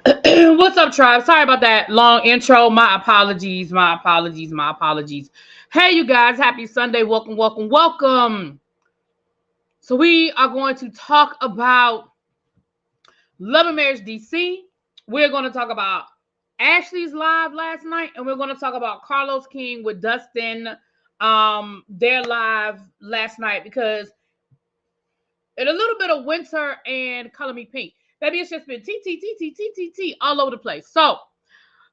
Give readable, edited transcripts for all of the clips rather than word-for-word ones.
What's up, tribe? Sorry about that long intro. My apologies. My apologies. My apologies. Hey, you guys. Happy Sunday. Welcome, welcome, welcome. So we are going to talk about Love and Marriage DC. We're going to talk about Ashley's live last night, and we're going to talk about Carlos King with Dustin. Their live last night because in a little bit of Winter and Color Me Pink. Maybe it's just been T all over the place. So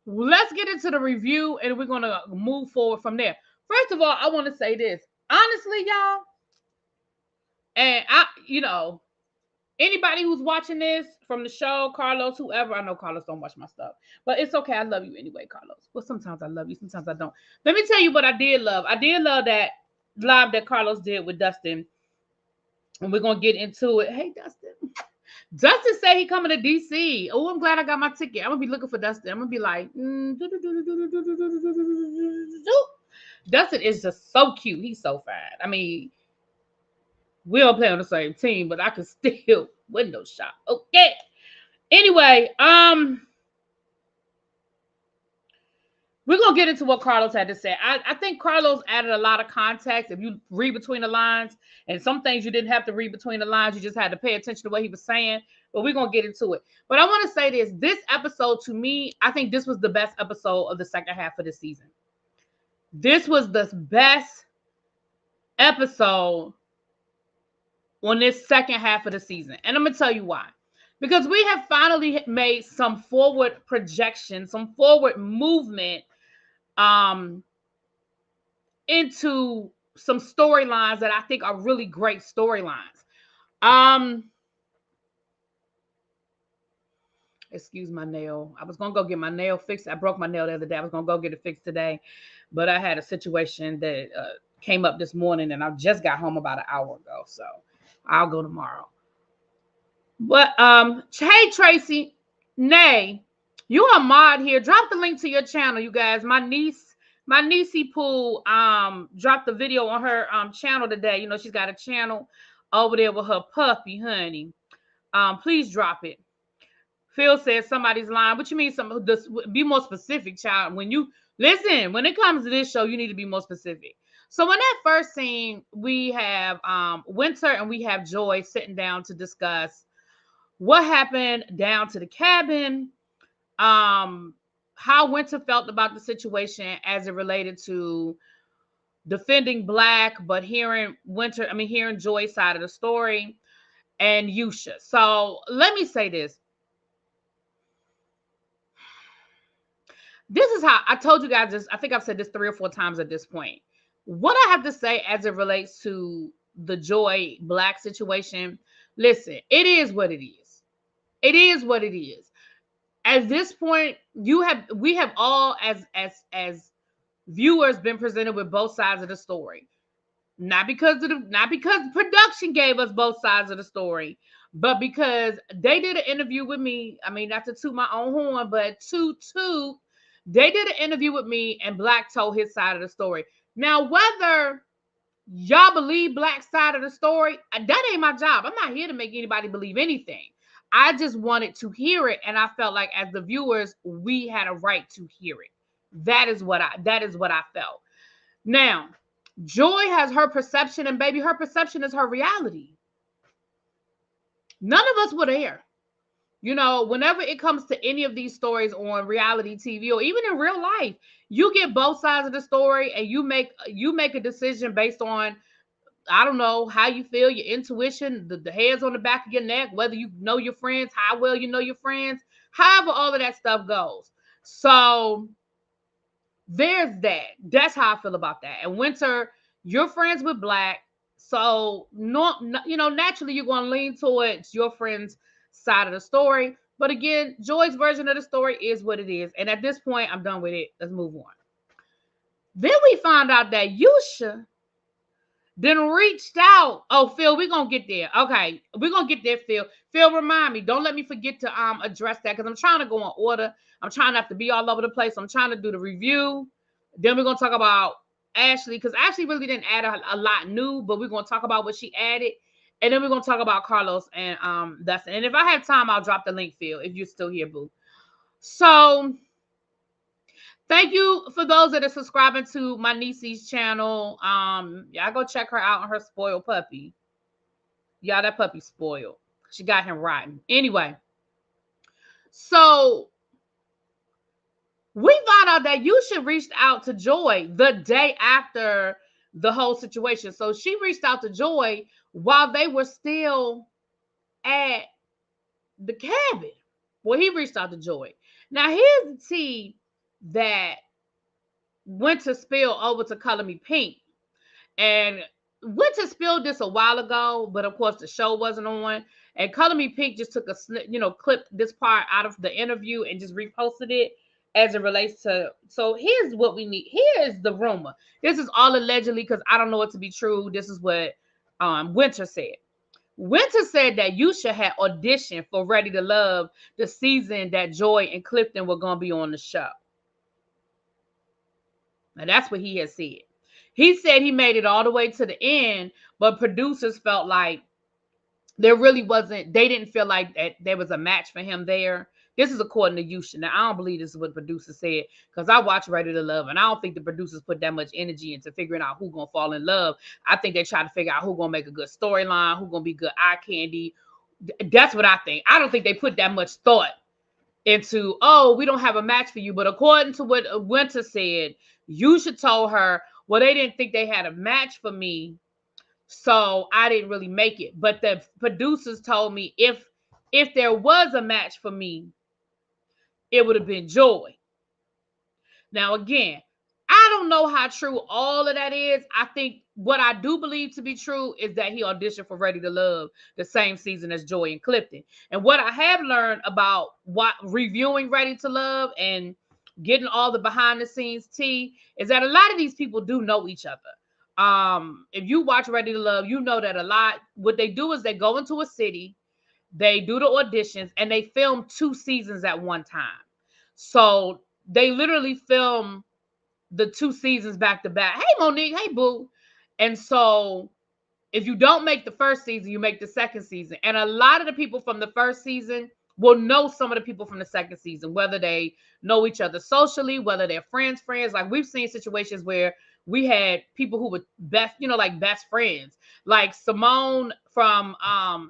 let's get into the review and we're going to move forward from there. First of all, I want to say this. Honestly, y'all, and anybody who's watching this from the show, Carlos, whoever, I know Carlos don't watch my stuff, but it's okay. I love you anyway, Carlos. Well, sometimes I love you, sometimes I don't. Let me tell you what I did love. I did love that live that Carlos did with Dustin. And we're going to get into it. Hey, Dustin. Dustin said he coming to DC. Oh, I'm glad I got my ticket. I'm going to be looking for Dustin. I'm going to be like, Dustin is just so cute. He's so fine. I mean, we don't play on the same team, but I can still window shop. Okay. Anyway, we're going to get into what Carlos had to say. I think Carlos added a lot of context. If you read between the lines, and some things you didn't have to read between the lines, you just had to pay attention to what he was saying. But we're going to get into it. But I want to say this. This episode, to me, I think this was the best episode of the second half of the season. This was the best episode on this second half of the season. And I'm going to tell you why. Because we have finally made some forward projection, some forward movement into some storylines that I think are really great storylines. Excuse my nail. I was going to go get my nail fixed. I broke my nail the other day. I was going to go get it fixed today, but I had a situation that came up this morning and I just got home about an hour ago. So I'll go tomorrow. But hey, Tracy, Nay, you are mod here. Drop the link to your channel, you guys. My niecey Pooh dropped the video on her channel today. You know, she's got a channel over there with her puppy, honey. Please drop it. Phil says somebody's lying. What you mean? Be more specific, child. When it comes to this show, you need to be more specific. So in that first scene, we have Winter and we have Joy sitting down to discuss what happened down to the cabin, how Winter felt about the situation as it related to defending Black, but hearing Joy's side of the story, and Yusha. So let me say this. This is how I told you guys this. I think I've said this 3 or 4 times at this point. What I have to say as it relates to the Joy Black situation, listen, it is what it is. It is what it is. At this point, we have all as viewers been presented with both sides of the story. Not because production gave us both sides of the story, but because they did an interview with me. I mean, not to toot my own horn, but they did an interview with me and Black told his side of the story. Now, whether y'all believe Black's side of the story, that ain't my job. I'm not here to make anybody believe anything. I just wanted to hear it, and I felt like as the viewers, we had a right to hear it. That is what I felt. Now, Joy has her perception, and baby, her perception is her reality. None of us were there. You know, whenever it comes to any of these stories on reality TV or even in real life, you get both sides of the story and you make a decision based on, I don't know, how you feel, your intuition, the hairs on the back of your neck, whether you know your friends, how well you know your friends, however all of that stuff goes. So there's that. That's how I feel about that. And Winter, you're friends with Black. So, naturally you're going to lean towards your friend's side of the story. But again, Joy's version of the story is what it is. And at this point, I'm done with it. Let's move on. Then we found out that Yusha then reached out. Oh, Phil, we're going to get there. Okay, we're going to get there, Phil. Phil, remind me. Don't let me forget to address that because I'm trying to go in order. I'm trying not to be all over the place. I'm trying to do the review. Then we're going to talk about Ashley because Ashley really didn't add a lot new, but we're going to talk about what she added. And then we're going to talk about Carlos and Dustin. And if I have time, I'll drop the link, Phil, if you're still here, boo. So thank you for those that are subscribing to my niece's channel. Y'all go check her out on her spoiled puppy. Y'all, that puppy spoiled. She got him rotten. Anyway, so we found out that Yusha reached out to Joy the day after the whole situation. So she reached out to Joy while they were still at the cabin. Well, he reached out to Joy. Now, here's the tea that went to spill over to Color Me Pink. And went to spill this a while ago, but of course the show wasn't on. And Color Me Pink just took a clipped this part out of the interview and just reposted it as it relates to. So here's what we need. Here's the rumor. This is all allegedly because I don't know it to be true. This is what Winter said. Winter said that Yusha had auditioned for Ready to Love the season that Joy and Clifton were going to be on the show. Now that's what he has said. He said he made it all the way to the end, but producers felt like there really wasn't, they didn't feel like that there was a match for him there. This is according to Yusha. Now, I don't believe this is what producers said because I watched Ready to Love, and I don't think the producers put that much energy into figuring out who's going to fall in love. I think they try to figure out who's going to make a good storyline, who's going to be good eye candy. That's what I think. I don't think they put that much thought into, oh, we don't have a match for you. But according to what Winter said, Yusha told her, well, they didn't think they had a match for me, so I didn't really make it. But the producers told me if there was a match for me, it would have been Joy. Now, again, I don't know how true all of that is. I think what I do believe to be true is that he auditioned for Ready to Love the same season as Joy and Clifton. And what I have learned about reviewing Ready to Love and getting all the behind the scenes tea is that a lot of these people do know each other. If you watch Ready to Love, you know that a lot, what they do is they go into a city, they do the auditions, and they film 2 seasons at one time. So they literally film the 2 seasons back to back. Hey, Monique. Hey, boo. And so if you don't make the first season, you make the second season. And a lot of the people from the first season will know some of the people from the second season, whether they know each other socially, whether they're friends. Like we've seen situations where we had people who were best, like best friends, like Simone from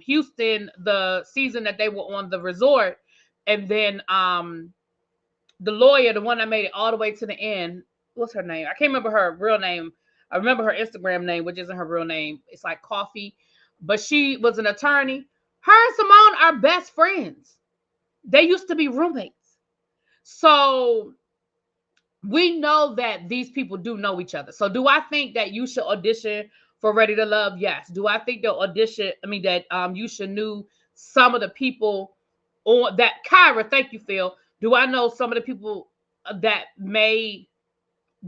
Houston, the season that they were on the resort. And then the lawyer, the one that made it all the way to the end, what's her name? I can't remember her real name. I remember her Instagram name, which isn't her real name. It's like Coffee. But she was an attorney. Her and Simone are best friends. They used to be roommates. So we know that these people do know each other. So do I think that you should audition for Ready to Love? Yes. Do I think they'll audition? That you should knew some of the people on that. Kyra, thank you, Phil. Do I know some of the people that made?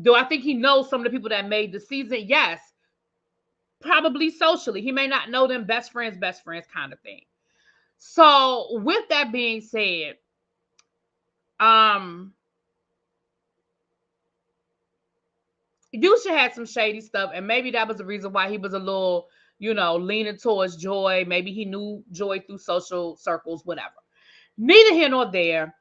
Do I think he knows some of the people that made the season? Yes. Probably socially. He may not know them best friends kind of thing. So with that being said, Yusha had some shady stuff, and maybe that was the reason why he was a little, leaning towards Joy. Maybe he knew Joy through social circles, whatever. Neither here nor there.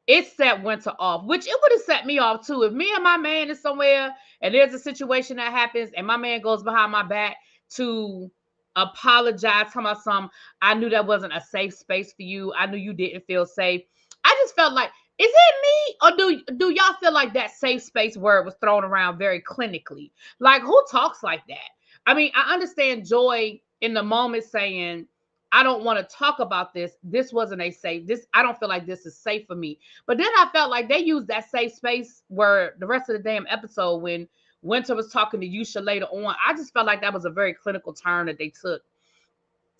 It set Winter off, which it would have set me off too. If me and my man is somewhere and there's a situation that happens and my man goes behind my back to apologize, talking about I knew that wasn't a safe space for you. I knew you didn't feel safe. I just felt like, is it me or do y'all feel like that safe space word was thrown around very clinically? Like, who talks like that? I understand Joy in the moment saying, I don't want to talk about this. This wasn't a safe. I don't feel like this is safe for me. But then I felt like they used that safe space where the rest of the damn episode when Winter was talking to Yusha later on, I just felt like that was a very clinical turn that they took.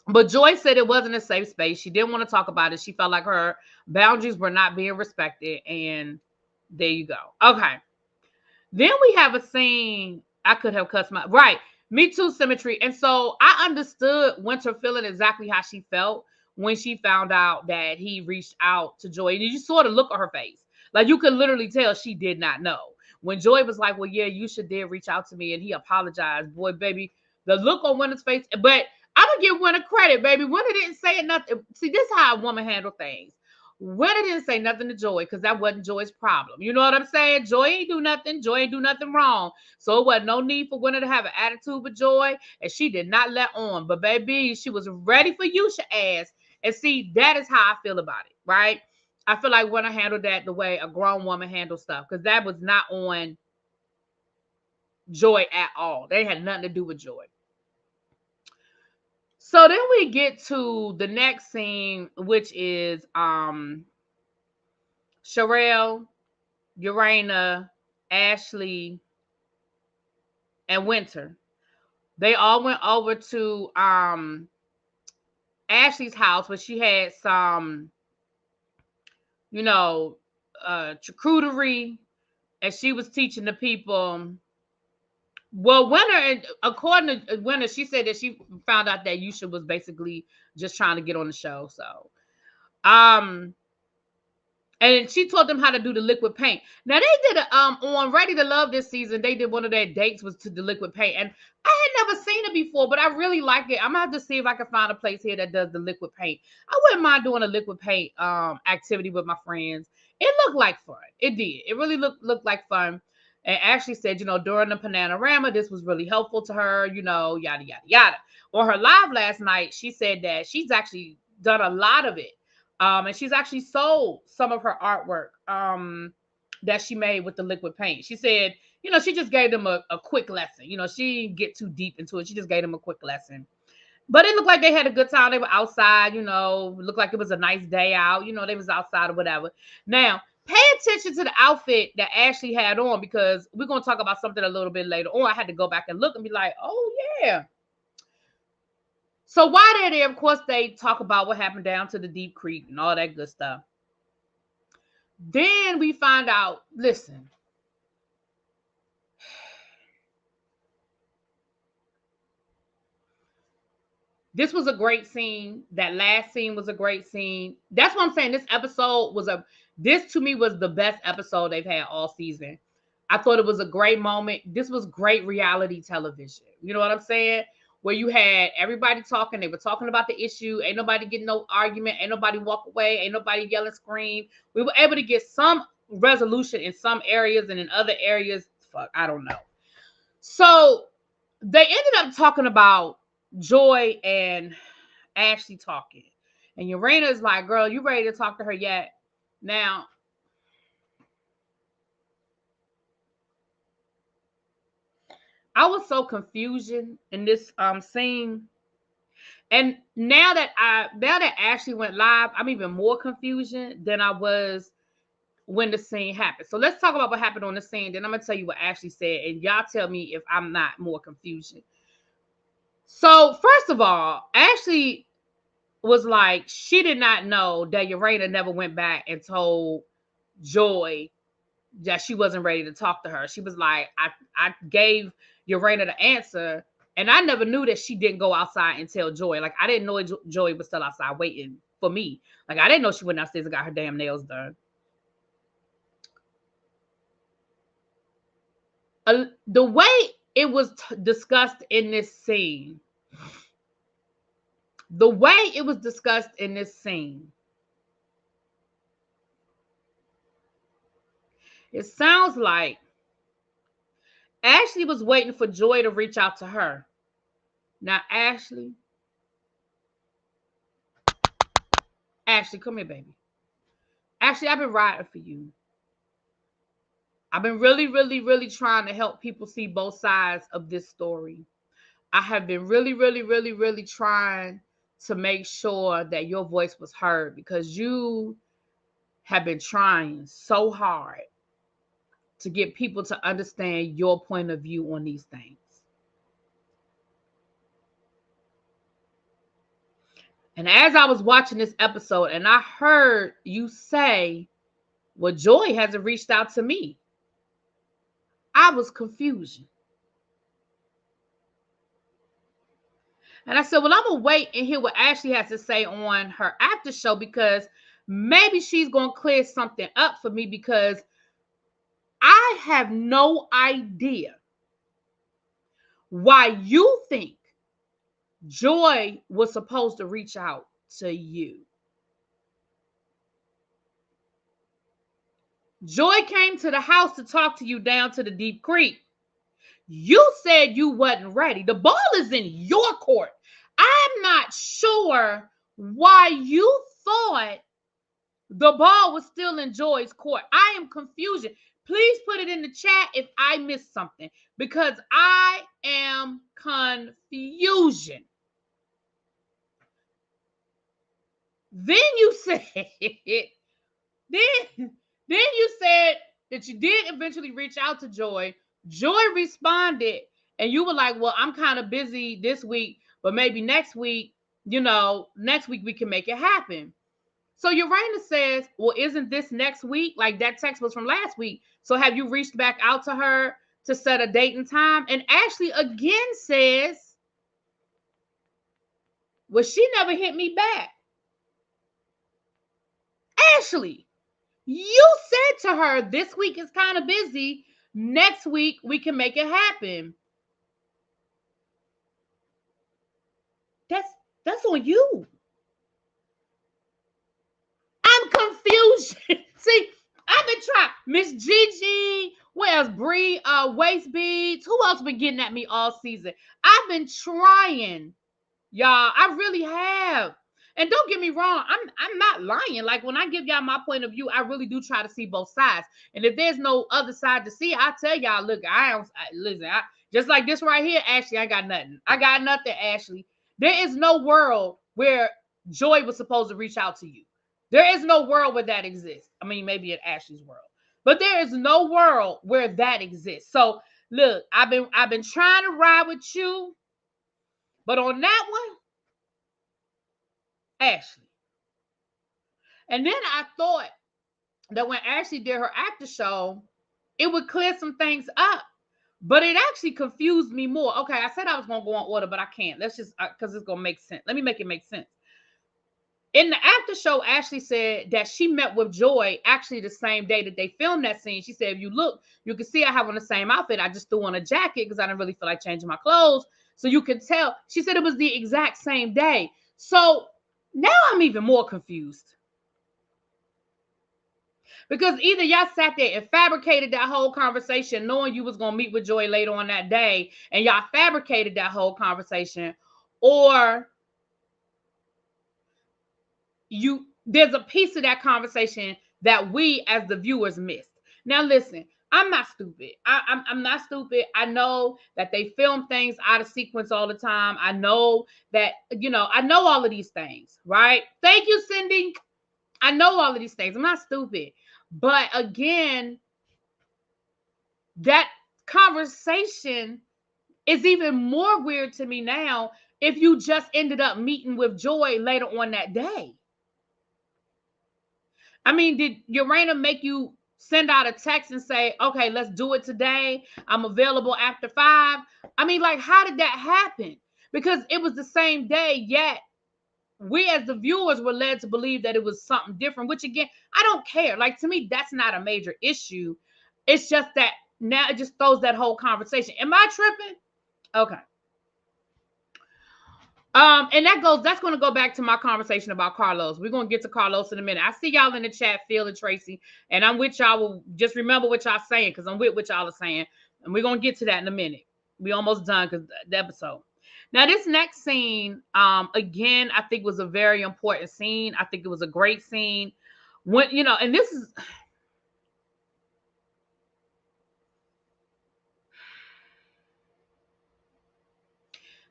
But Joy said it wasn't a safe space. She didn't want to talk about it. She felt like her boundaries were not being respected. And there you go. Okay. Then we have a scene. I could have cussed my... Right. Me too, Symmetry. And so I understood Winter feeling exactly how she felt when she found out that he reached out to Joy. And you saw the look on her face. Like, you could literally tell she did not know. When Joy was like, well, yeah, Yusha did reach out to me and he apologized. Boy, baby, the look on Winter's face. But I'm going to give Winter credit, baby. Winter didn't say nothing. See, this is how a woman handle things. Winter didn't say nothing to Joy because that wasn't Joy's problem. You know what I'm saying? Joy ain't do nothing. Joy ain't do nothing wrong. So it wasn't no need for Winter to have an attitude with Joy, and she did not let on. But baby, she was ready for Yusha ass. And see, that is how I feel about it, right? I feel like Winter handled that the way a grown woman handles stuff, because that was not on Joy at all. They had nothing to do with Joy. So then we get to the next scene, which is Sherelle, Urana, Ashley, and Winter. They all went over to Ashley's house where she had some, you know, charcuterie, and she was teaching the people. Well, Winter, according to Winter, she said that she found out that Yusha was basically just trying to get on the show. So, and she taught them how to do the liquid paint. Now they did on Ready to Love this season. They did one of their dates was to the liquid paint, and I had never seen it before, but I really like it. I'm gonna have to see if I can find a place here that does the liquid paint. I wouldn't mind doing a liquid paint activity with my friends. It looked like fun. It did. It really looked like fun. And Ashley said, during the Panorama, this was really helpful to her. Yada yada yada. On her live last night, she said that she's actually done a lot of it. And she's actually sold some of her artwork that she made with the liquid paint. She said, she just gave them a quick lesson. She didn't get too deep into it. She just gave them a quick lesson. But it looked like they had a good time. They were outside, looked like it was a nice day out. They was outside or whatever. Now, pay attention to the outfit that Ashley had on, because we're going to talk about something a little bit later on. I had to go back and look and be like, oh, yeah. So while they're there, of course, they talk about what happened down to the Deep Creek and all that good stuff. Then we find out, listen, this was a great scene. That last scene was a great scene. That's what I'm saying. This to me was the best episode they've had all season. I thought it was a great moment. This was great reality television. You know what I'm saying? Where you had everybody talking. They were talking about the issue. Ain't nobody getting no argument. Ain't nobody walk away. Ain't nobody yelling, scream. We were able to get some resolution in some areas, and in other areas, I don't know. So they ended up talking about Joy and Ashley talking. And Urana is like, girl, you ready to talk to her yet? Now, I was so confused in this scene. And now that Ashley went live, I'm even more confusion than I was when the scene happened. So let's talk about what happened on the scene. Then I'm gonna tell you what Ashley said, and y'all tell me if I'm not more confusion. So first of all, Ashley was like, she did not know that Urana never went back and told Joy that she wasn't ready to talk to her. She was like, I gave Urana the answer, and I never knew that she didn't go outside and tell Joy. Like, I didn't know Joy was still outside waiting for me. Like, I didn't know she went downstairs and got her damn nails done. The way it was discussed in this scene, it sounds like Ashley was waiting for Joy to reach out to her. Now, Ashley, come here, baby. Ashley, I've been riding for you. I've been really, really, really trying to help people see both sides of this story. I have been really, really, really, really trying to make sure that your voice was heard, because you have been trying so hard to get people to understand your point of view on these things. And as I was watching this episode and I heard you say, well, Joy hasn't reached out to me, I was confused. And I said, well, I'm going to wait and hear what Ashley has to say on her after show, because maybe she's going to clear something up for me, because I have no idea why you think Joy was supposed to reach out to you. Joy came to the house to talk to you down to the deep creek. You said you wasn't ready. The ball is in your court. I'm not sure why you thought the ball was still in Joy's court. I am confusion. Please put it in the chat if I missed something, because I am confusion. Then you said, then you said that you did eventually reach out to Joy. Joy responded, and you were like, well, I'm kind of busy this week, but maybe next week, next week we can make it happen. So Uranus says, well, isn't this next week? Like, that text was from last week. So have you reached back out to her to set a date and time? And Ashley again says, well, she never hit me back. Ashley, you said to her, this week is kind of busy. Next week we can make it happen. That's on you. I'm confused. See, I've been trying. Miss Gigi, what else? Bree, Waist Beads. Who else been getting at me all season? I've been trying, y'all. I really have. And don't get me wrong, I'm not lying. Like, when I give y'all my point of view, I really do try to see both sides. And if there's no other side to see, I tell y'all, look, listen, just like this right here, Ashley, I got nothing. I got nothing, Ashley. There is no world where Joy was supposed to reach out to you. There is no world where that exists. I mean, maybe in Ashley's world, but there is no world where that exists. So look, I've been trying to ride with you, but on that one, Ashley. And then I thought that when Ashley did her after show, it would clear some things up, but it actually confused me more. Okay, I said I was going to go on order, but I can't. Let's just, because it's going to make sense. Let me make it make sense. In the after show, Ashley said that she met with Joy actually the same day that they filmed that scene. She said, if you look, you can see I have on the same outfit. I just threw on a jacket because I didn't really feel like changing my clothes. So you can tell. She said it was the exact same day. So now I'm even more confused. Because either y'all sat there and fabricated that whole conversation knowing you was going to meet with Joy later on that day, and y'all fabricated that whole conversation, or there's a piece of that conversation that we as the viewers missed. Now listen, I'm not stupid. I'm not stupid. I know that they film things out of sequence all the time. I know that, I know all of these things, right? Thank you, Cindy. I know all of these things. I'm not stupid. But again, that conversation is even more weird to me now if you just ended up meeting with Joy later on that day. I mean, did Urana make you send out a text and say, okay, let's do it today. I'm available after 5. I mean, like, how did that happen? Because it was the same day, yet we as the viewers were led to believe that it was something different, which again, I don't care. Like, to me, that's not a major issue. It's just that now it just throws that whole conversation. Am I tripping? Okay. And that's going to go back to my conversation about Carlos. We're going to get to Carlos in a minute. I see y'all in the chat, Phil and Tracy, and I'm with y'all. Well, just remember what y'all saying, because I'm with what y'all are saying, and we're going to get to that in a minute. We almost done because the episode. Now, this next scene, again, I think was a very important scene. I think it was a great scene. When, and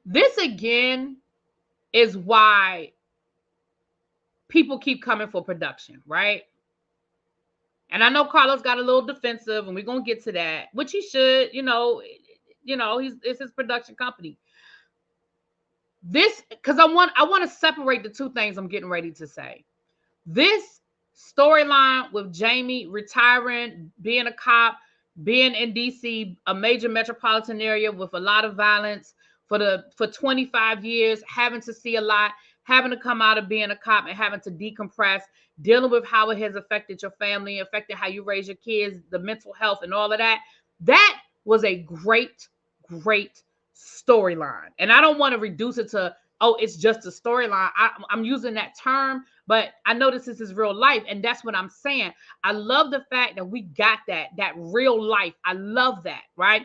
this again is why people keep coming for production, right? And I know Carlos got a little defensive, and we're gonna get to that, which he should. It's his production company. This, because I want to separate the two things I'm getting ready to say. This storyline with Jamie retiring, being a cop, being in DC, a major metropolitan area with a lot of violence for 25 years, having to see a lot, having to come out of being a cop and having to decompress, dealing with how it has affected your family, affected how you raise your kids, the mental health and all of that. That was a great, great storyline. And I don't want to reduce it to, oh, it's just a storyline. I'm using that term But I notice this is real life, and that's what I'm saying. I love the fact that we got that real life. I love that, right?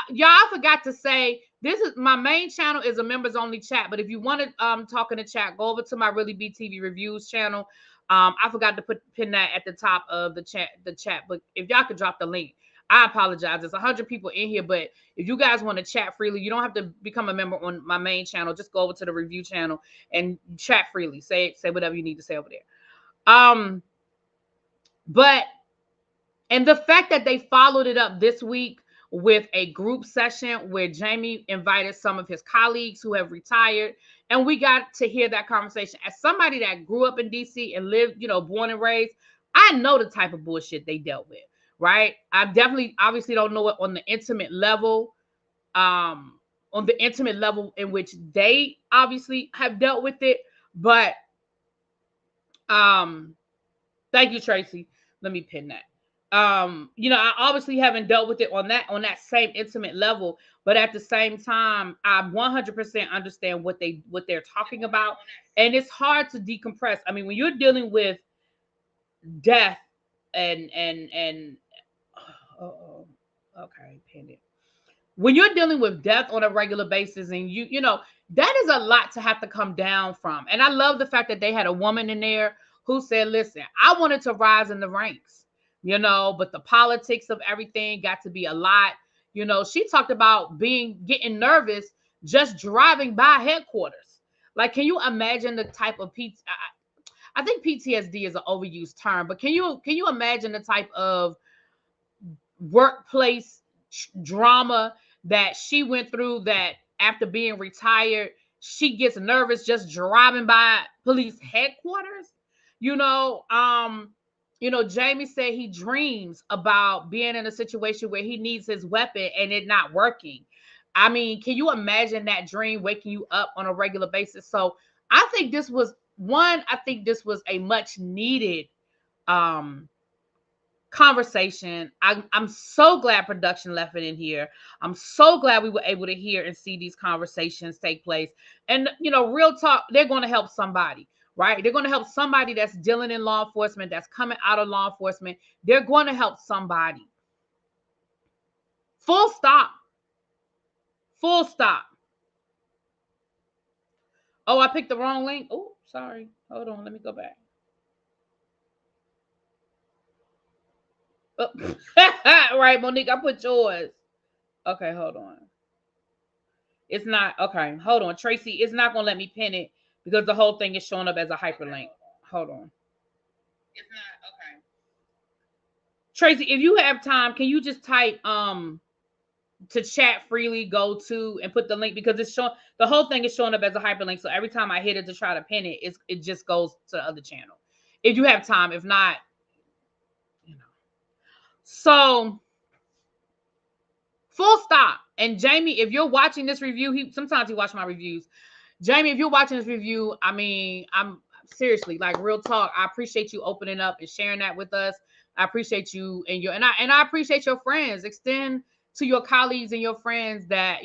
Y'all, I forgot to say, this is my main channel is a members only chat. But if you want to talk in the chat, go over to my ReallyBTV reviews channel. I forgot to pin that at the top of the chat. But if y'all could drop the link, I apologize. There's 100 people in here, but if you guys want to chat freely, you don't have to become a member on my main channel. Just go over to the review channel and chat freely. Say whatever you need to say over there. But and the fact that they followed it up this week with a group session where Jamie invited some of his colleagues who have retired, and we got to hear that conversation. As somebody that grew up in DC and lived, born and raised, I know the type of bullshit they dealt with, right? I definitely, obviously don't know it on the intimate level, in which they obviously have dealt with it. But thank you, Tracy. Let me pin that. I obviously haven't dealt with it on that same intimate level, but at the same time, I 100% understand what they're talking about, and it's hard to decompress. I mean, when you're dealing with death and okay, pin it. When you're dealing with death on a regular basis, and that is a lot to have to come down from. And I love the fact that they had a woman in there who said, listen, I wanted to rise in the ranks, but the politics of everything got to be a lot. She talked about getting nervous just driving by headquarters. Like, can you imagine the type of I think PTSD is an overused term, but can you imagine the type of workplace drama that she went through, that after being retired, she gets nervous just driving by police headquarters? Jamie said he dreams about being in a situation where he needs his weapon and it not working. I mean, can you imagine that dream waking you up on a regular basis? So I think this was a much needed conversation. I'm so glad production left it in here. I'm so glad we were able to hear and see these conversations take place. And real talk, they're going to help somebody, right? They're going to help somebody that's dealing in law enforcement, that's coming out of law enforcement. They're going to help somebody. Full stop. Full stop. Oh, I picked the wrong link. Oh, sorry. Hold on. Let me go back. Oh. Right, Monique, I put yours. Okay, hold on. It's not. Okay, hold on. Tracy, it's not going to let me pin it because the whole thing is showing up as a hyperlink. Hold on. It's not. Okay. Tracy, if you have time, can you just type to chat freely, go to, and put the link, because it's showing, the whole thing is showing up as a hyperlink. So every time I hit it to try to pin it, it just goes to the other channel. If you have time, if not, So full stop. And Jamie, if you're watching this review, sometimes he watch my reviews. Jamie, if you're watching this review, I mean, I'm seriously, like, real talk, I appreciate you opening up and sharing that with us. I appreciate you and I appreciate your friends. Extend to your colleagues and your friends that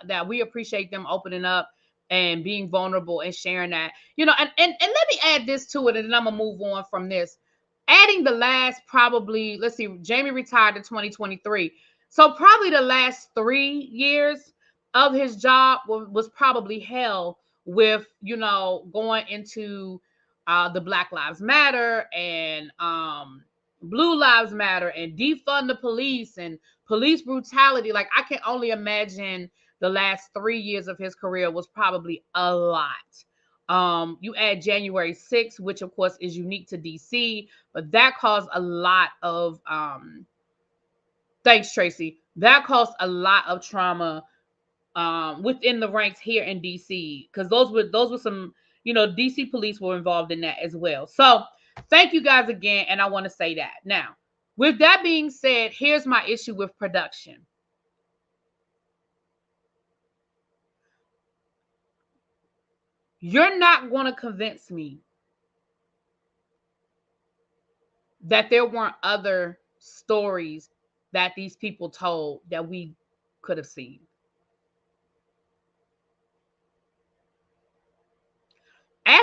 that we appreciate them opening up and being vulnerable and sharing that. And let me add this to it, and then I'm gonna move on from this. Adding the last, probably, let's see, Jamie retired in 2023. So probably the last 3 years of his job was probably hell with, going into the Black Lives Matter and Blue Lives Matter and defund the police and police brutality. Like, I can only imagine the last 3 years of his career was probably a lot. You add January 6th, which of course is unique to DC, but that caused a lot of thanks, Tracy. That caused a lot of trauma within the ranks here in DC, because those were some, DC police were involved in that as well. So thank you guys again, and I want to say that. Now, with that being said, here's my issue with production. You're not going to convince me that there weren't other stories that these people told that we could have seen.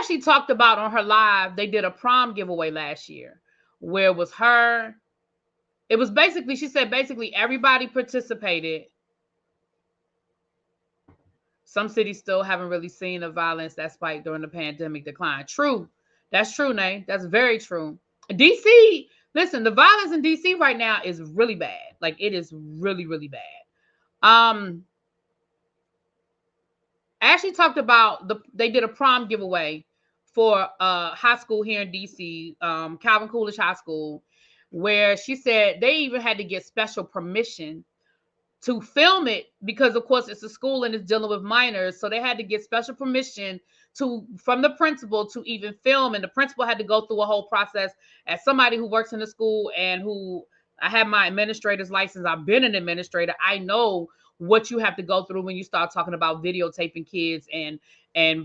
Ashley talked about on her live, they did a prom giveaway last year where it was her. It was basically, she said, basically everybody participated. Some cities still haven't really seen the violence that spiked during the pandemic decline. True. That's true, Nay. That's very true. DC, listen, the violence in DC right now is really bad. Like, it is really, really bad. Ashley talked about they did a prom giveaway for high school here in DC, Calvin Coolidge High School, where she said they even had to get special permission to film it because, of course, it's a school and it's dealing with minors. So they had to get special permission from the principal to even film. And the principal had to go through a whole process. As somebody who works in the school and who I have my administrator's license, I've been an administrator, I know what you have to go through when you start talking about videotaping kids and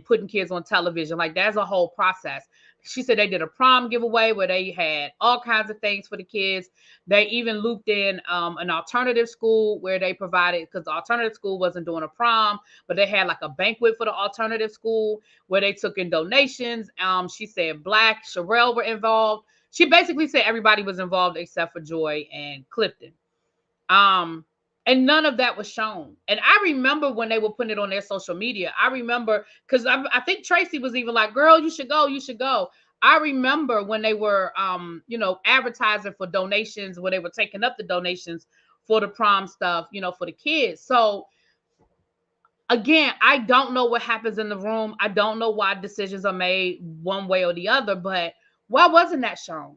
putting kids on television. Like, that's a whole process. She said they did a prom giveaway where they had all kinds of things for the kids. They even looped in an alternative school where they provided, because the alternative school wasn't doing a prom, but they had like a banquet for the alternative school where they took in donations. She said Black, Sherelle were involved. She basically said everybody was involved except for Joy and Clifton. And none of that was shown. And I remember when they were putting it on their social media. I remember, because I think Tracy was even like, girl, you should go, you should go. I remember when they were, advertising for donations, when they were taking up the donations for the prom stuff, for the kids. So again, I don't know what happens in the room. I don't know why decisions are made one way or the other, but why wasn't that shown?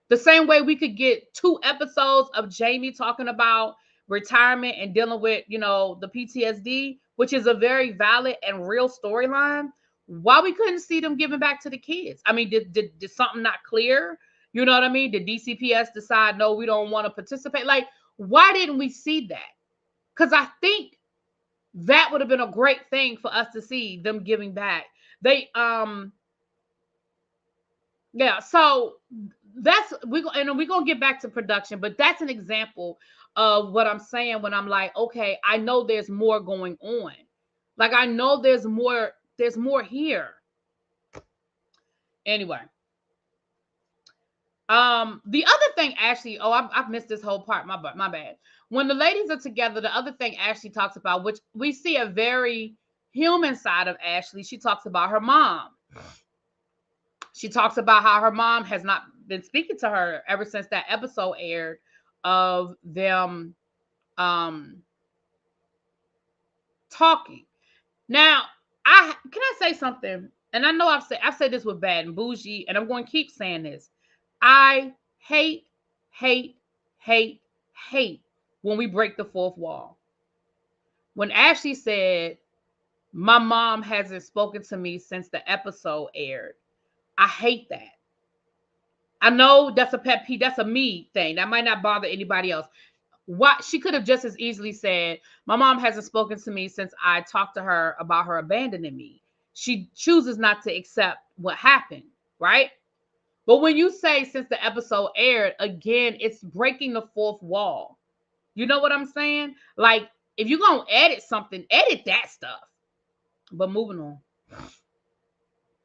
The same way we could get 2 episodes of Jamie talking about retirement and dealing with, the PTSD, which is a very valid and real storyline. Why we couldn't see them giving back to the kids? I mean, did something not clear? You know what I mean? Did DCPS decide, no, we don't want to participate? Like, why didn't we see that? Because I think that would have been a great thing for us to see them giving back. So we're gonna get back to production, but that's an example of what I'm saying when I'm like, okay, I know there's more going on. Like, I know there's more here. Anyway. The other thing, Ashley, I've missed this whole part. My bad. When the ladies are together, the other thing Ashley talks about, which we see a very human side of Ashley, she talks about her mom. She talks about how her mom has not been speaking to her ever since that episode aired of them talking. Now, can I say something? And I know I've said this with Bad and Bougie, and I'm going to keep saying this. I hate when we break the fourth wall. When Ashley said, my mom hasn't spoken to me since the episode aired, I hate that. I know that's a pet peeve. That's a me thing. That might not bother anybody else. What she could have just as easily said, my mom hasn't spoken to me since I talked to her about her abandoning me. She chooses not to accept what happened, right? But when you say since the episode aired, again, it's breaking the fourth wall. You know what I'm saying? Like, if you're going to edit something, edit that stuff. But moving on.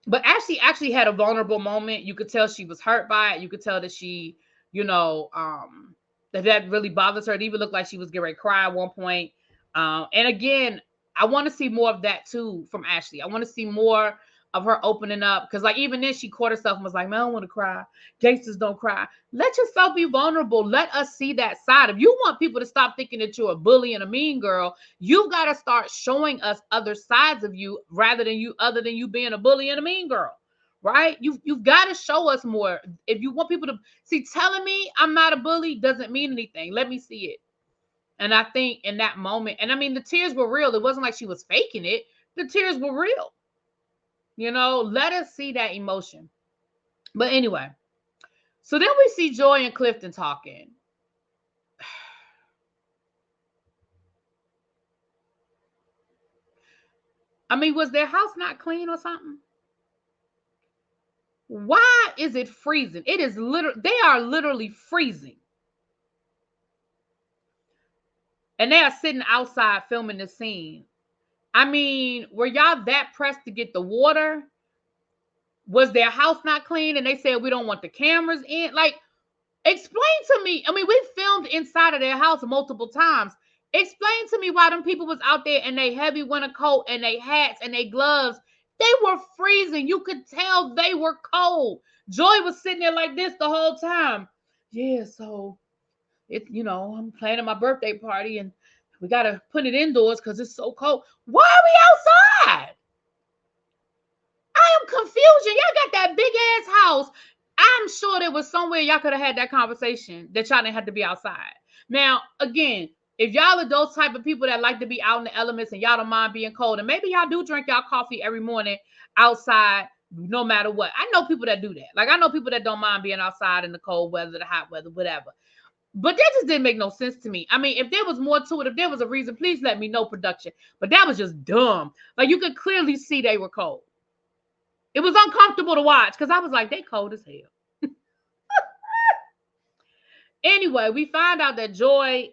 But Ashley actually had a vulnerable moment. You could tell she was hurt by it. You could tell that she, that really bothers her. It even looked like she was getting ready to cry at one point. And again, I want to see more of that too from Ashley. I want to see more of her opening up, because like even then she caught herself and was like, man, I don't want to cry. Gangsters don't cry. Let yourself be vulnerable. Let us see that side. If you want people to stop thinking that you're a bully and a mean girl, you've got to start showing us other sides of you other than you being a bully and a mean girl, right? You've got to show us more. If you want people to see, telling me I'm not a bully doesn't mean anything. Let me see it. And I think in that moment, and I mean, the tears were real. It wasn't like she was faking it. The tears were real. Let us see that emotion. But anyway, so then we see Joy and Clifton talking. I mean, was their house not clean or something? Why is it freezing? It is they are literally freezing. And they are sitting outside filming the scene. I mean, were y'all that pressed to get the water? Was their house not clean? And they said, we don't want the cameras in. Like, explain to me. I mean, we filmed inside of their house multiple times. Explain to me why them people was out there in they heavy winter coat and they hats and they gloves. They were freezing. You could tell they were cold. Joy was sitting there like this the whole time. Yeah, so I'm planning my birthday party and we got to put it indoors because it's so cold. Why are we outside? I am confused. Y'all got that big ass house. I'm sure there was somewhere y'all could have had that conversation that y'all didn't have to be outside. Now, again, if y'all are those type of people that like to be out in the elements and y'all don't mind being cold, and maybe y'all do drink y'all coffee every morning outside, no matter what. I know people that do that. Like, I know people that don't mind being outside in the cold weather, the hot weather, whatever. But that just didn't make no sense to me. I mean, if there was more to it, if there was a reason, please let me know, production. But that was just dumb. Like, you could clearly see they were cold. It was uncomfortable to watch because I was like, they cold as hell. Anyway, we find out that Joy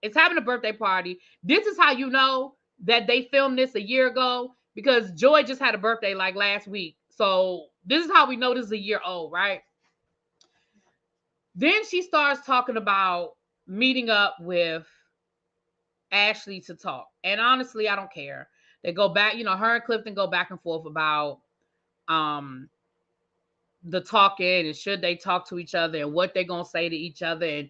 is having a birthday party. This is how you know that they filmed this a year ago, because Joy just had a birthday like last week. So this is how we know this is a year old, right? Then she starts talking about meeting up with Ashley to talk. And honestly, I don't care. They go back, her and Clifton go back and forth about the talking and should they talk to each other and what they're going to say to each other. And,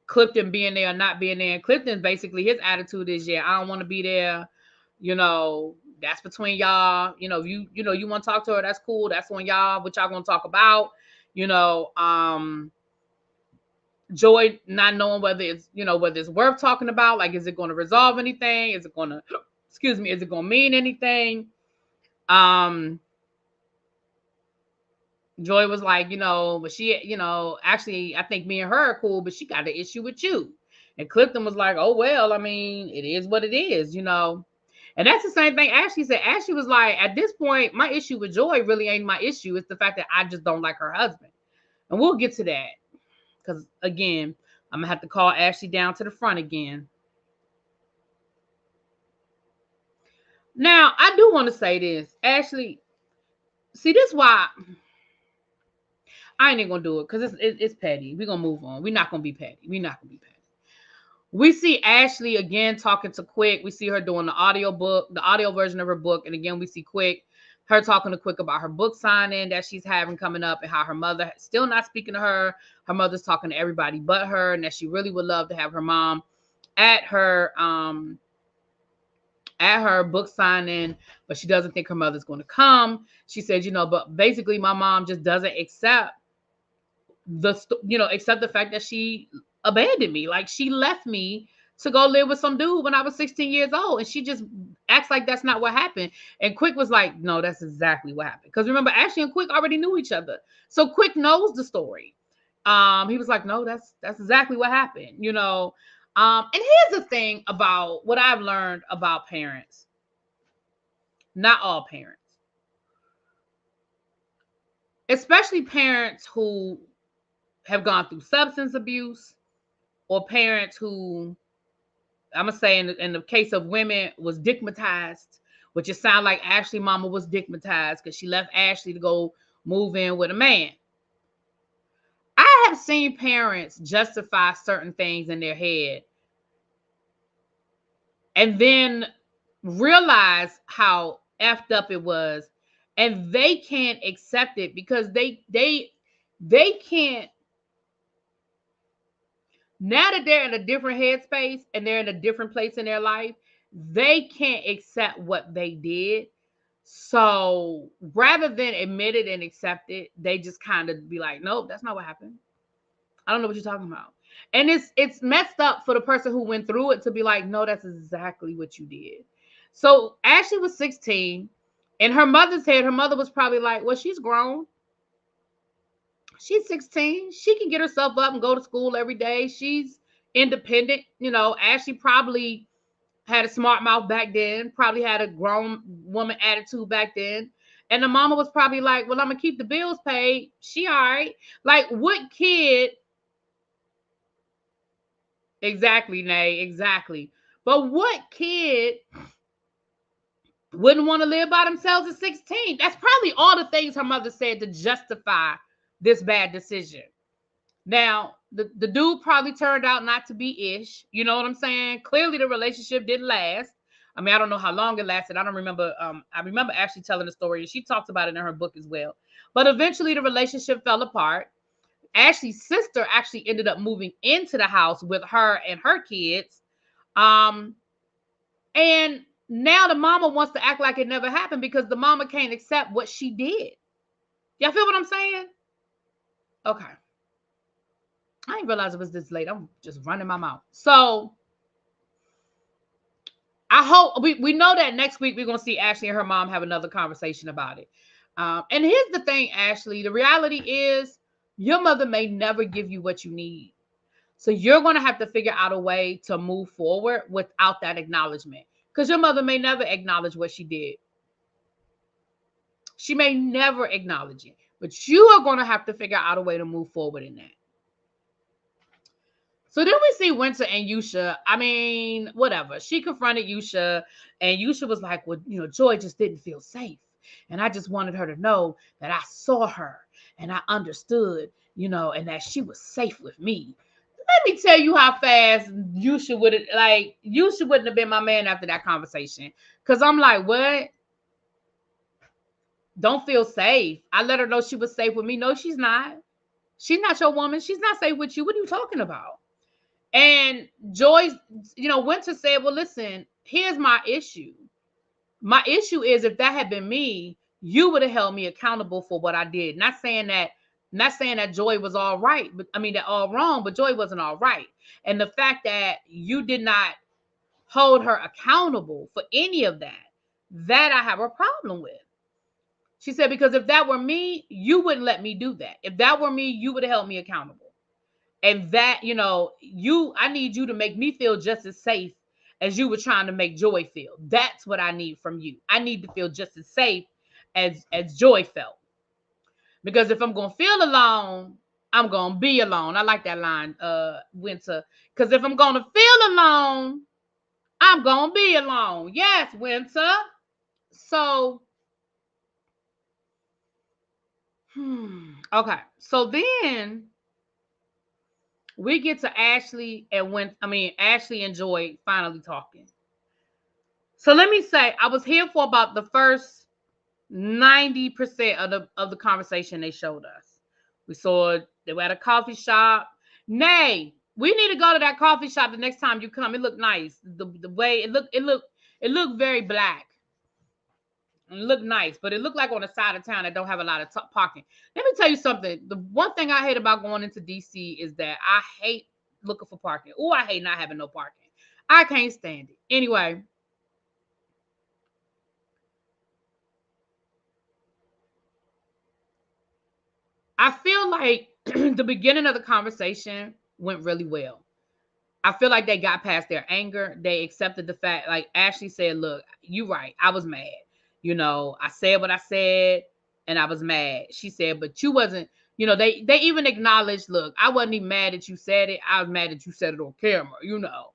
Clifton being there or not being there. And Clifton, basically, his attitude is, yeah, I don't want to be there. That's between y'all. You want to talk to her, that's cool. That's on y'all, what y'all going to talk about. Joy not knowing whether it's worth talking about. Like, is it going to resolve anything? Is it going to, is it going to mean anything? Joy was like, but she, actually, I think me and her are cool, but she got an issue with you. And Clifton was like, oh, well, I mean, it is what it is, And that's the same thing Ashley said. Ashley was like, at this point, my issue with Joy really ain't my issue. It's the fact that I just don't like her husband. And we'll get to that. Because, again, I'm going to have to call Ashley down to the front again. Now, I do want to say this. Ashley, see, this is why I ain't even going to do it, because it's petty. We're going to move on. We're not going to be petty. We see Ashley again talking to Quick. We see her doing the audio version of her book. And again, we see Quick, her talking to Quick about her book signing that she's having coming up and how her mother still not speaking to her. Her mother's talking to everybody but her, and that she really would love to have her mom at her book signing, but she doesn't think her mother's going to come. She said, but basically my mom just doesn't accept the fact that she abandoned me. Like, she left me to go live with some dude when I was 16 years old. And she just acts like that's not what happened. And Quick was like, no, that's exactly what happened. Because remember, Ashley and Quick already knew each other. So Quick knows the story. He was like, no, that's exactly what happened, And here's the thing about what I've learned about parents. Not all parents. Especially parents who have gone through substance abuse, or parents who, I'm going to say in the case of women, was stigmatized, which it sounds like Ashley mama was stigmatized because she left Ashley to go move in with a man. I have seen parents justify certain things in their head and then realize how effed up it was, and they can't accept it because they can't. Now that they're in a different headspace and they're in a different place in their life, they can't accept what they did. So rather than admit it and accept it, they just kind of be like, nope, that's not what happened. I don't know what you're talking about. And it's messed up for the person who went through it to be like, no, that's exactly what you did. So Ashley was 16. In her mother's head, her mother was probably like, well, she's grown. She's 16. She can get herself up and go to school every day. She's independent. Ashley probably had a smart mouth back then, probably had a grown woman attitude back then. And the mama was probably like, well, I'm going to keep the bills paid. She all right. Like, what kid? Exactly, Nay, exactly. But what kid wouldn't want to live by themselves at 16. That's probably all the things her mother said to justify this bad decision. Now, the dude probably turned out not to be ish. You know what I'm saying? Clearly, the relationship didn't last. I mean, I don't know how long it lasted. I don't remember. I remember actually telling the story, and she talks about it in her book as well. But eventually, the relationship fell apart. Ashley's sister actually ended up moving into the house with her and her kids. Um, and now the mama wants to act like it never happened because the mama can't accept what she did. Y'all feel what I'm saying? Okay. I didn't realize it was this late. I'm just running my mouth. So I hope we know that next week we're going to see Ashley and her mom have another conversation about it. And here's the thing, Ashley. The reality is your mother may never give you what you need. So you're going to have to figure out a way to move forward without that acknowledgement. Because your mother may never acknowledge what she did. She may never acknowledge it. But you are going to have to figure out a way to move forward in that. So then we see Winter and Yusha. I mean, whatever. She confronted Yusha, and Yusha was like, well, you know, Joy just didn't feel safe. And I just wanted her to know that I saw her and I understood, you know, and that she was safe with me. Let me tell you how fast Yusha wouldn't have been my man after that conversation. Because I'm like, what? Don't feel safe. I let her know she was safe with me. No, she's not. She's not your woman. She's not safe with you. What are you talking about? And Joy, you know, Winter said, well, listen, here's my issue. My issue is if that had been me, you would have held me accountable for what I did. Not saying that Joy was all right, but I mean that all wrong, but Joy wasn't all right. And the fact that you did not hold her accountable for any of that I have a problem with. She said, because if that were me, you wouldn't let me do that. If that were me, you would have held me accountable. And that, you know, I need you to make me feel just as safe as you were trying to make Joy feel. That's what I need from you. I need to feel just as safe as Joy felt. Because if I'm going to feel alone, I'm going to be alone. I like that line, Winter. Because if I'm going to feel alone, I'm going to be alone. Yes, Winter. So, okay. So then we get to Ashley and Joy finally talking. So let me say, I was here for about the first 90% of the conversation they showed us. We saw they were at a coffee shop. Nay, we need to go to that coffee shop the next time you come. It looked nice. The way it looked very black. It looked nice, but it looked like on the side of town that don't have a lot of parking. Let me tell you something. The one thing I hate about going into DC is that I hate looking for parking. Oh, I hate not having no parking. I can't stand it. Anyway, I feel like the beginning of the conversation went really well. I feel like they got past their anger. They accepted the fact, like Ashley said, look, you're right. I was mad. You know, I said what I said and I was mad. She said, but you wasn't, you know, they even acknowledged, look, I wasn't even mad that you said it. I was mad that you said it on camera, you know.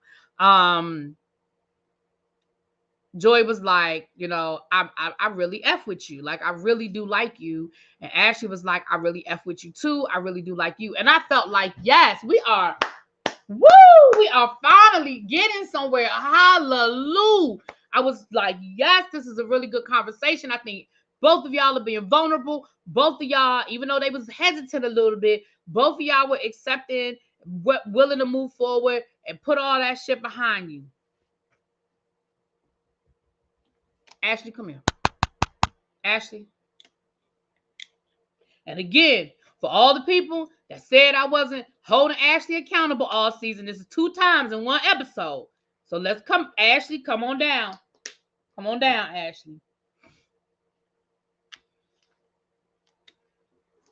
Joy was like, you know, I really F with you. Like, I really do like you. And Ashley was like, I really F with you too. I really do like you. And I felt like, yes, we are finally getting somewhere. Hallelujah. I was like, yes, this is a really good conversation. I think both of y'all are being vulnerable. Both of y'all, even though they was hesitant a little bit, both of y'all were accepting, willing to move forward and put all that shit behind you. Ashley, come here. Ashley. And again, for all the people that said I wasn't holding Ashley accountable all season, this is 2 times in 1 episode. So let's come, Ashley, come on down. Come on down, Ashley.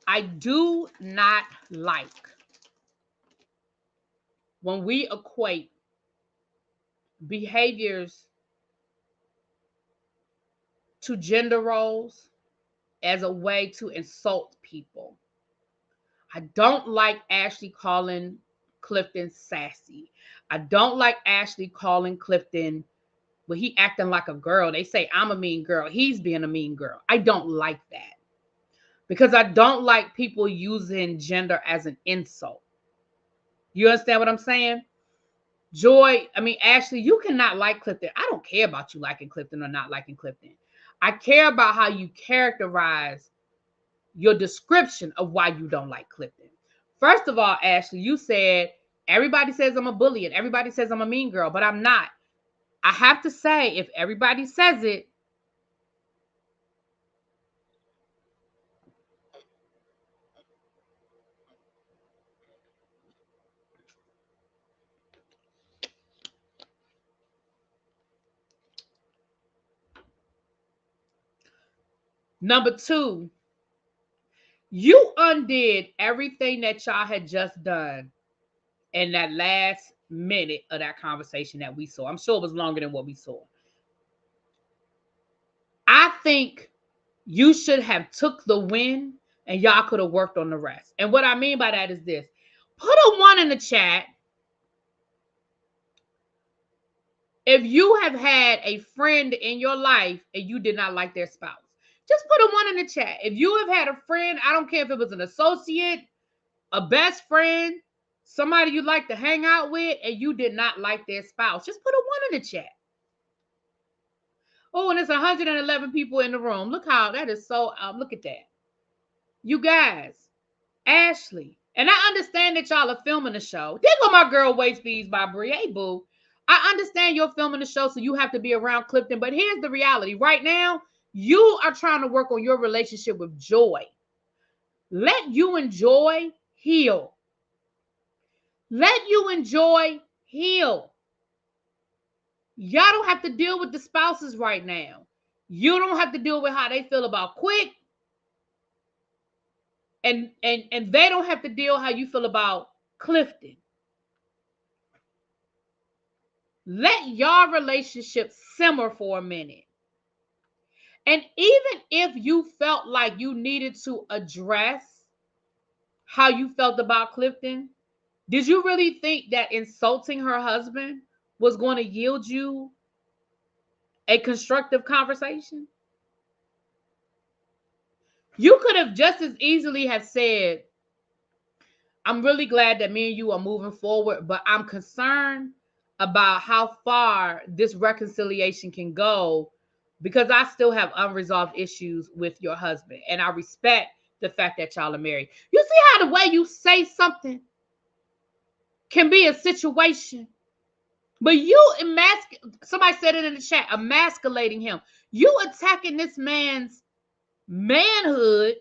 I do not like when we equate behaviors to gender roles as a way to insult people. I don't like Ashley calling Clifton sassy. I don't like Ashley calling Clifton but he acting like a girl. They say I'm a mean girl. He's being a mean girl. I don't like that because I don't like people using gender as an insult. You understand what I'm saying? Joy, I mean, Ashley, you cannot like Clifton. I don't care about you liking Clifton or not liking Clifton. I care about how you characterize your description of why you don't like Clifton. First of all, Ashley, you said everybody says I'm a bully and everybody says I'm a mean girl, but I'm not. I have to say, if everybody says it, number two, you undid everything that y'all had just done in that last minute of that conversation that we saw. I'm sure it was longer than what we saw. I think you should have took the win and y'all could have worked on the rest. And what I mean by that is this. Put a 1 in the chat if you have had a friend in your life and you did not like their spouse. Just put a 1 in the chat. If you have had a friend, I don't care if it was an associate, a best friend, somebody you like to hang out with, and you did not like their spouse, just put a 1 in the chat. Oh, and it's 111 people in the room. Look how that is so, look at that. You guys, Ashley, and I understand that y'all are filming the show. There go my girl Waist Beads by Brie. Hey, boo. I understand you're filming the show, so you have to be around Clifton. But here's the reality. Right now, you are trying to work on your relationship with Joy. Let you and Joy heal. Let you and Joy heal. Y'all don't have to deal with the spouses right now. You don't have to deal with how they feel about Quick. And they don't have to deal how you feel about Clifton. Let your relationship simmer for a minute. And even if you felt like you needed to address how you felt about Clifton, did you really think that insulting her husband was going to yield you a constructive conversation? You could have just as easily have said, I'm really glad that me and you are moving forward, but I'm concerned about how far this reconciliation can go because I still have unresolved issues with your husband. And I respect the fact that y'all are married. You see how the way you say something can be a situation, but you somebody said it in the chat, emasculating him. You attacking this man's manhood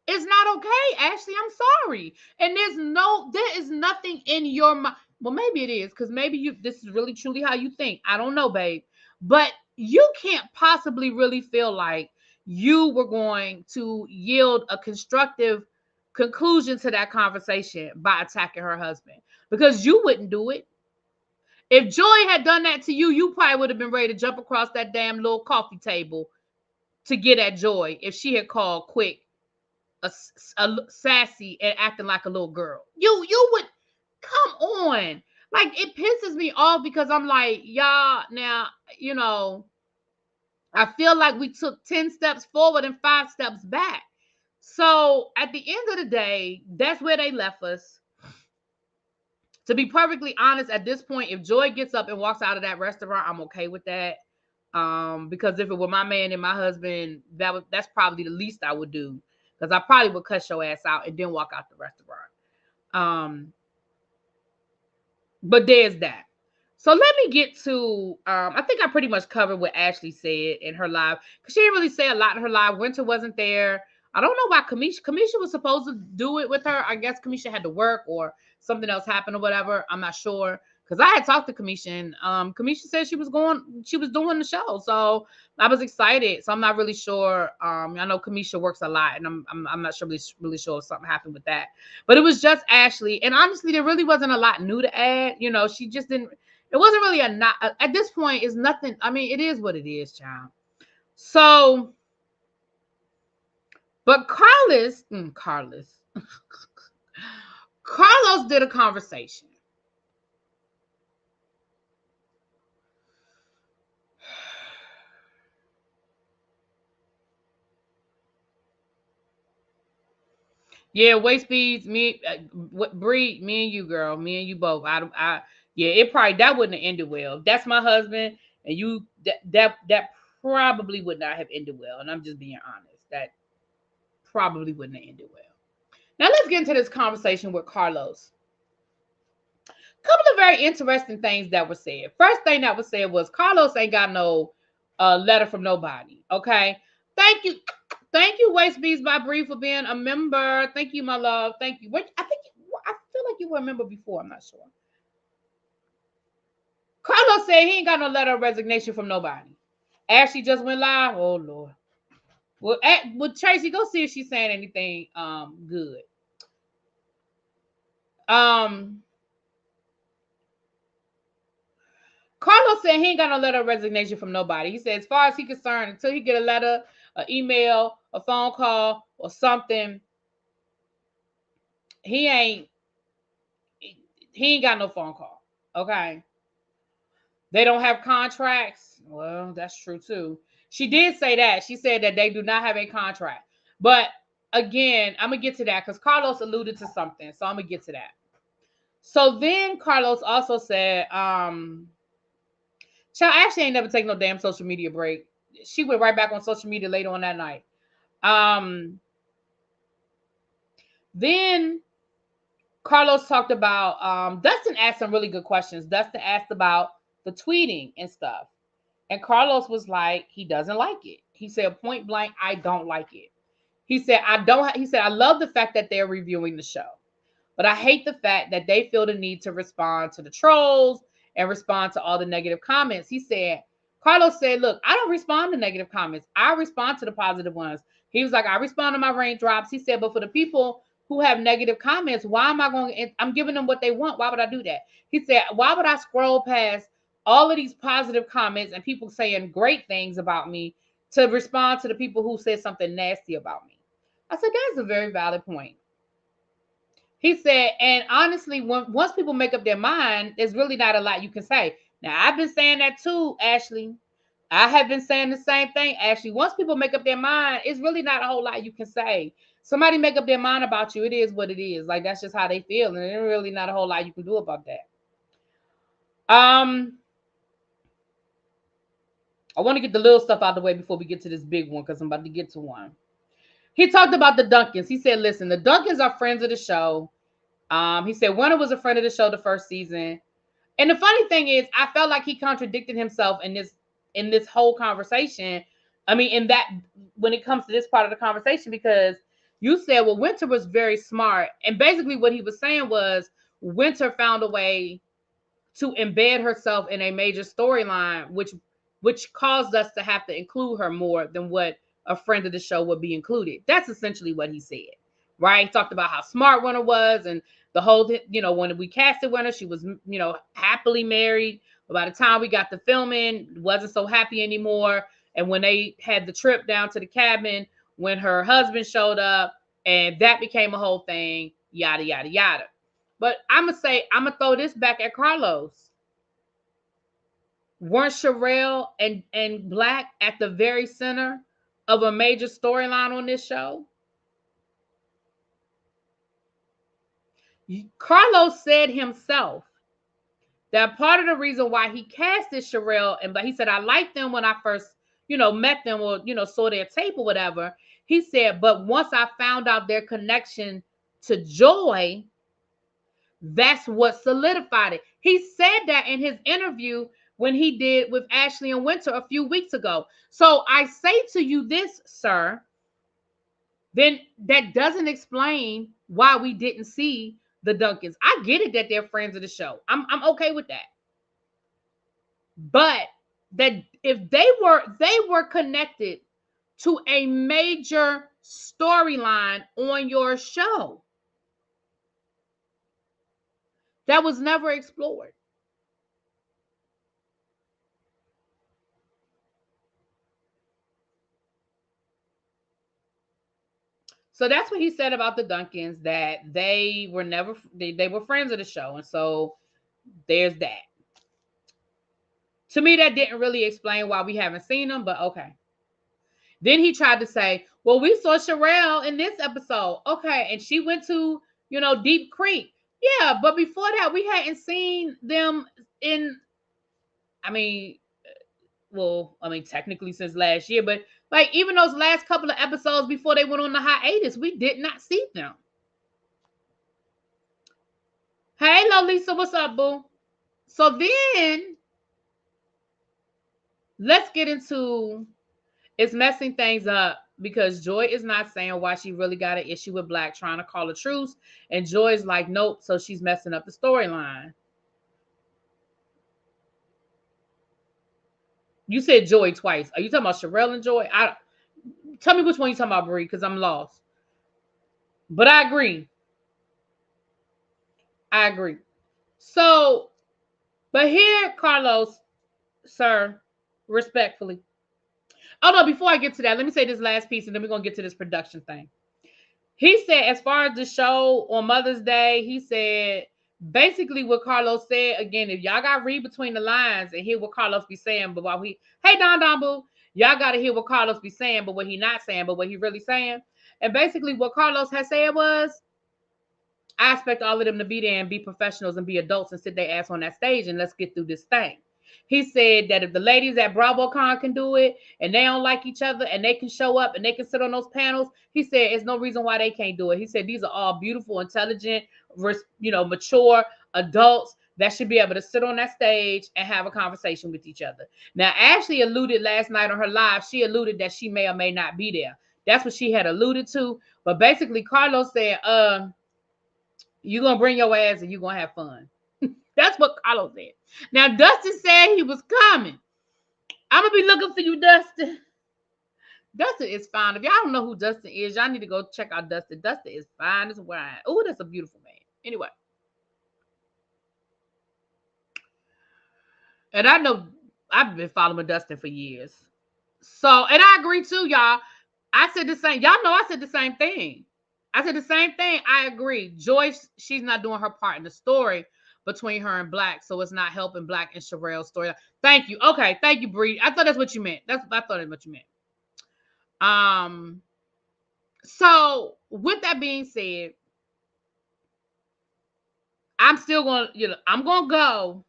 is not okay, Ashley. I'm sorry. And there is nothing in your mind. Well, maybe it is, because maybe this is really truly how you think. I don't know, babe. But you can't possibly really feel like you were going to yield a constructive conclusion to that conversation by attacking her husband, because you wouldn't do it. If Joy had done that to you, you probably would have been ready to jump across that damn little coffee table to get at Joy if she had called Quick a sassy and acting like a little girl. You would, come on. Like, it pisses me off because I'm like, y'all, now, I feel like we took 10 steps forward and 5 steps back. So at the end of the day, that's where they left us. To be perfectly honest, at this point, if Joy gets up and walks out of that restaurant, I'm okay with that. Because if it were my man and my husband, that's probably the least I would do. Because I probably would cuss your ass out and then walk out the restaurant. But there's that. So let me get to, I think I pretty much covered what Ashley said in her live. Because she didn't really say a lot in her live. Winter wasn't there. I don't know why Kamisha was supposed to do it with her. I guess Kamisha had to work or something else happened or whatever. I'm not sure. Because I had talked to Kamisha and Kamisha said she was doing the show. So I was excited. So I'm not really sure. I know Kamisha works a lot and I'm not sure really sure if something happened with that. But it was just Ashley. And honestly, there really wasn't a lot new to add. She just didn't, it wasn't really at this point, it's nothing. I mean, it is what it is, child. So, but Carlos did a conversation. Yeah, waist beads. Me, Bree, me and you, girl, me and you both. Yeah, it probably that wouldn't have ended well. If that's my husband, and you, that probably would not have ended well. And I'm just being honest. That probably wouldn't have ended well. Now let's get into this conversation with Carlos. Couple of very interesting things that were said. First thing that was said was Carlos ain't got no letter from nobody. Okay. Thank you. Thank you, Waist Beads by Bree, for being a member. Thank you, my love. Thank you. I feel like you were a member before. I'm not sure. Carlos said he ain't got no letter of resignation from nobody. Ashley just went live. Oh Lord. Well, Tracy, go see if she's saying anything good. Carlos said he ain't got no letter of resignation from nobody. He said, as far as he's concerned, until he get a letter, an email, a phone call, or something, he ain't got no phone call. Okay. They don't have contracts. Well, that's true too. She did say that. She said that they do not have a contract. But again, I'm gonna get to that because Carlos alluded to something. So I'm gonna get to that. So then Carlos also said, child, Ashley ain't never taken no damn social media break. She went right back on social media later on that night. Then Carlos talked about Dustin asked some really good questions. Dustin asked about the tweeting and stuff. And Carlos was like, he doesn't like it. He said point blank, I don't like it. He said, I love the fact that they're reviewing the show. But I hate the fact that they feel the need to respond to the trolls and respond to all the negative comments. He said, Carlos said, look, I don't respond to negative comments. I respond to the positive ones. He was like, I respond to my raindrops. He said, but for the people who have negative comments, why am I going? I'm giving them what they want. Why would I do that? He said, why would I scroll past all of these positive comments and people saying great things about me to respond to the people who said something nasty about me? I said, that's a very valid point. He said, and honestly, once people make up their mind, there's really not a lot you can say. Now, I've been saying that too, Ashley. I have been saying the same thing, Ashley. Once people make up their mind, it's really not a whole lot you can say. Somebody make up their mind about you, it is what it is. Like, that's just how they feel, and there's really not a whole lot you can do about that. I want to get the little stuff out of the way before we get to this big one, because I'm about to get to one. He talked about the Duncans. He said, listen, the Duncans are friends of the show. He said Warner was a friend of the show the first season. And the funny thing is, I felt like he contradicted himself in this whole conversation. I mean, in that when it comes to this part of the conversation, because you said, well, Winter was very smart. And basically what he was saying was Winter found a way to embed herself in a major storyline, which caused us to have to include her more than what a friend of the show would be included. That's essentially what he said, right? He talked about how smart Winter was, and the whole, when we casted Winter, she was, happily married. But by the time we got to filming, wasn't so happy anymore. And when they had the trip down to the cabin, when her husband showed up, and that became a whole thing, yada, yada, yada. But I'm going to throw this back at Carlos. Weren't Sherelle and Black at the very center of a major storyline on this show? Carlos said himself that part of the reason why he casted Sherelle, but he said, I liked them when I first, met them or, saw their tape or whatever. He said, but once I found out their connection to Joy, that's what solidified it. He said that in his interview when he did with Ashley and Winter a few weeks ago. So I say to you this, sir, then that doesn't explain why we didn't see the Duncans. I get it that they're friends of the show. I'm okay with that. But that if they were connected to a major storyline on your show, that was never explored. So that's what he said about the Duncans, that they were they were friends of the show. And so there's that. To me, that didn't really explain why we haven't seen them, but okay. Then he tried to say, Well, we saw Sherelle in this episode. Okay, and she went to, Deep Creek. Yeah, but before that, we hadn't seen them in, I mean, technically since last year, but like even those last couple of episodes before they went on the hiatus, we did not see them. Hey, Lolisa, what's up, boo? So then let's get into it's messing things up because Joy is not saying why she really got an issue with Black trying to call a truce, and Joy's like, nope, so she's messing up the storyline. You said Joy twice. Are you talking about Sherelle and Joy? Tell me which one you talking about, Brie, because I'm lost. But I agree. So, but here, Carlos, sir, respectfully. Oh no, before I get to that, let me say this last piece and then we're gonna get to this production thing. He said, as far as the show on Mother's Day, he said basically what Carlos said. Again, if y'all got to read between the lines and hear what Carlos be saying, but while hey Don Boo, y'all got to hear what Carlos be saying, but what he not saying, but what he really saying. And basically what Carlos had said was, I expect all of them to be there and be professionals and be adults and sit their ass on that stage and let's get through this thing. He said that if the ladies at BravoCon can do it and they don't like each other and they can show up and they can sit on those panels, he said it's no reason why they can't do it. He said these are all beautiful, intelligent, mature adults that should be able to sit on that stage and have a conversation with each other. Now, Ashley alluded last night on her live, she alluded that she may or may not be there. That's what she had alluded to. But basically, Carlos said, you're going to bring your ass and you're going to have fun. That's what Carlos said. Now, Dustin said he was coming. I'm going to be looking for you, Dustin. Dustin is fine. If y'all don't know who Dustin is, y'all need to go check out Dustin. Dustin is fine as wine. Oh, that's a beautiful man. Anyway. And I know I've been following Dustin for years. So, and I agree too, y'all. I said the same. Y'all know I said the same thing. I agree. Joyce, she's not doing her part in the story between her and Black, so it's not helping Black and Sherelle's story. Thank you. Okay, thank you, Bree. I thought that's what you meant. I thought that's what you meant. So with that being said, I'm still going to, I'm going to go.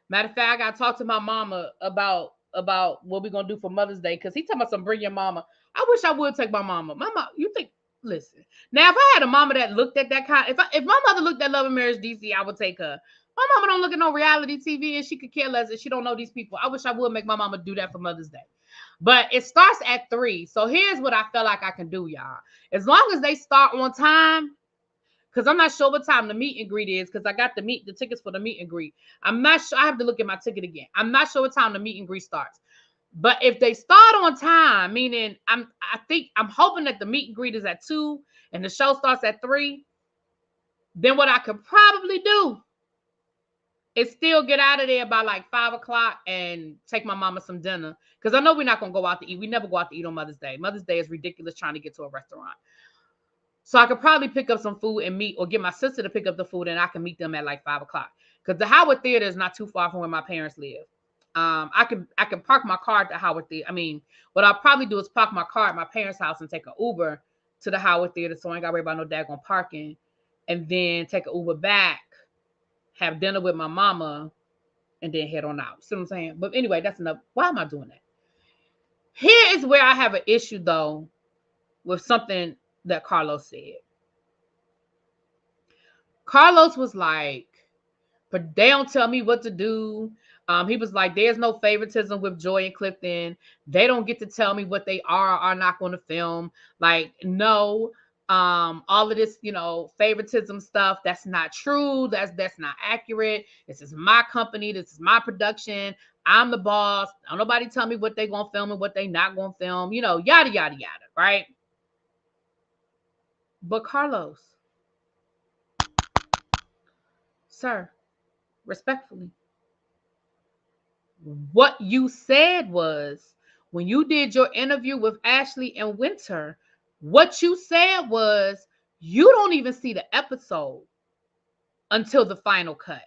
Matter of fact, I got to talk to my mama about what we're going to do for Mother's Day, because he talking about some bring your mama. I wish I would take my mama. Mama, you think, listen. Now, if I had a mama that looked at that kind, if my mother looked at Love and Marriage DC, I would take her. My mama don't look at no reality TV and she could care less and she don't know these people. I wish I would make my mama do that for Mother's Day. But it starts at 3. So here's what I feel like I can do, y'all. As long as they start on time, because I'm not sure what time the meet and greet is, because I got the tickets for the meet and greet. I'm not sure. I have to look at my ticket again. I'm not sure what time the meet and greet starts. But if they start on time, meaning I'm hoping that the meet and greet is at 2 and the show starts at 3, then what I could probably do is still get out of there by like 5 o'clock and take my mama some dinner. Because I know we're not going to go out to eat. We never go out to eat on Mother's Day. Mother's Day is ridiculous trying to get to a restaurant. So I could probably pick up some food and meet, or get my sister to pick up the food, and I can meet them at like 5 o'clock. Because the Howard Theater is not too far from where my parents live. I can park my car at the Howard Theater. I mean, what I'll probably do is park my car at my parents' house and take an Uber to the Howard Theater, so I ain't got to worry about no daggone parking, and then take an Uber back, have dinner with my mama, and then head on out. See what I'm saying? But anyway, that's enough. Why am I doing that? Here is where I have an issue, though, with something that Carlos said. Carlos was like, but they don't tell me what to do. He was like, there's no favoritism with Joy and Clifton. They don't get to tell me what they are not going to film. Like, no, all of this, favoritism stuff, that's not true. That's not accurate. This is my company. This is my production. I'm the boss. Don't nobody tell me what they going to film and what they not going to film. Yada, yada, yada, right? But Carlos, sir, respectfully, what you said was, when you did your interview with Ashley and Winter, what you said was, you don't even see the episode until the final cut.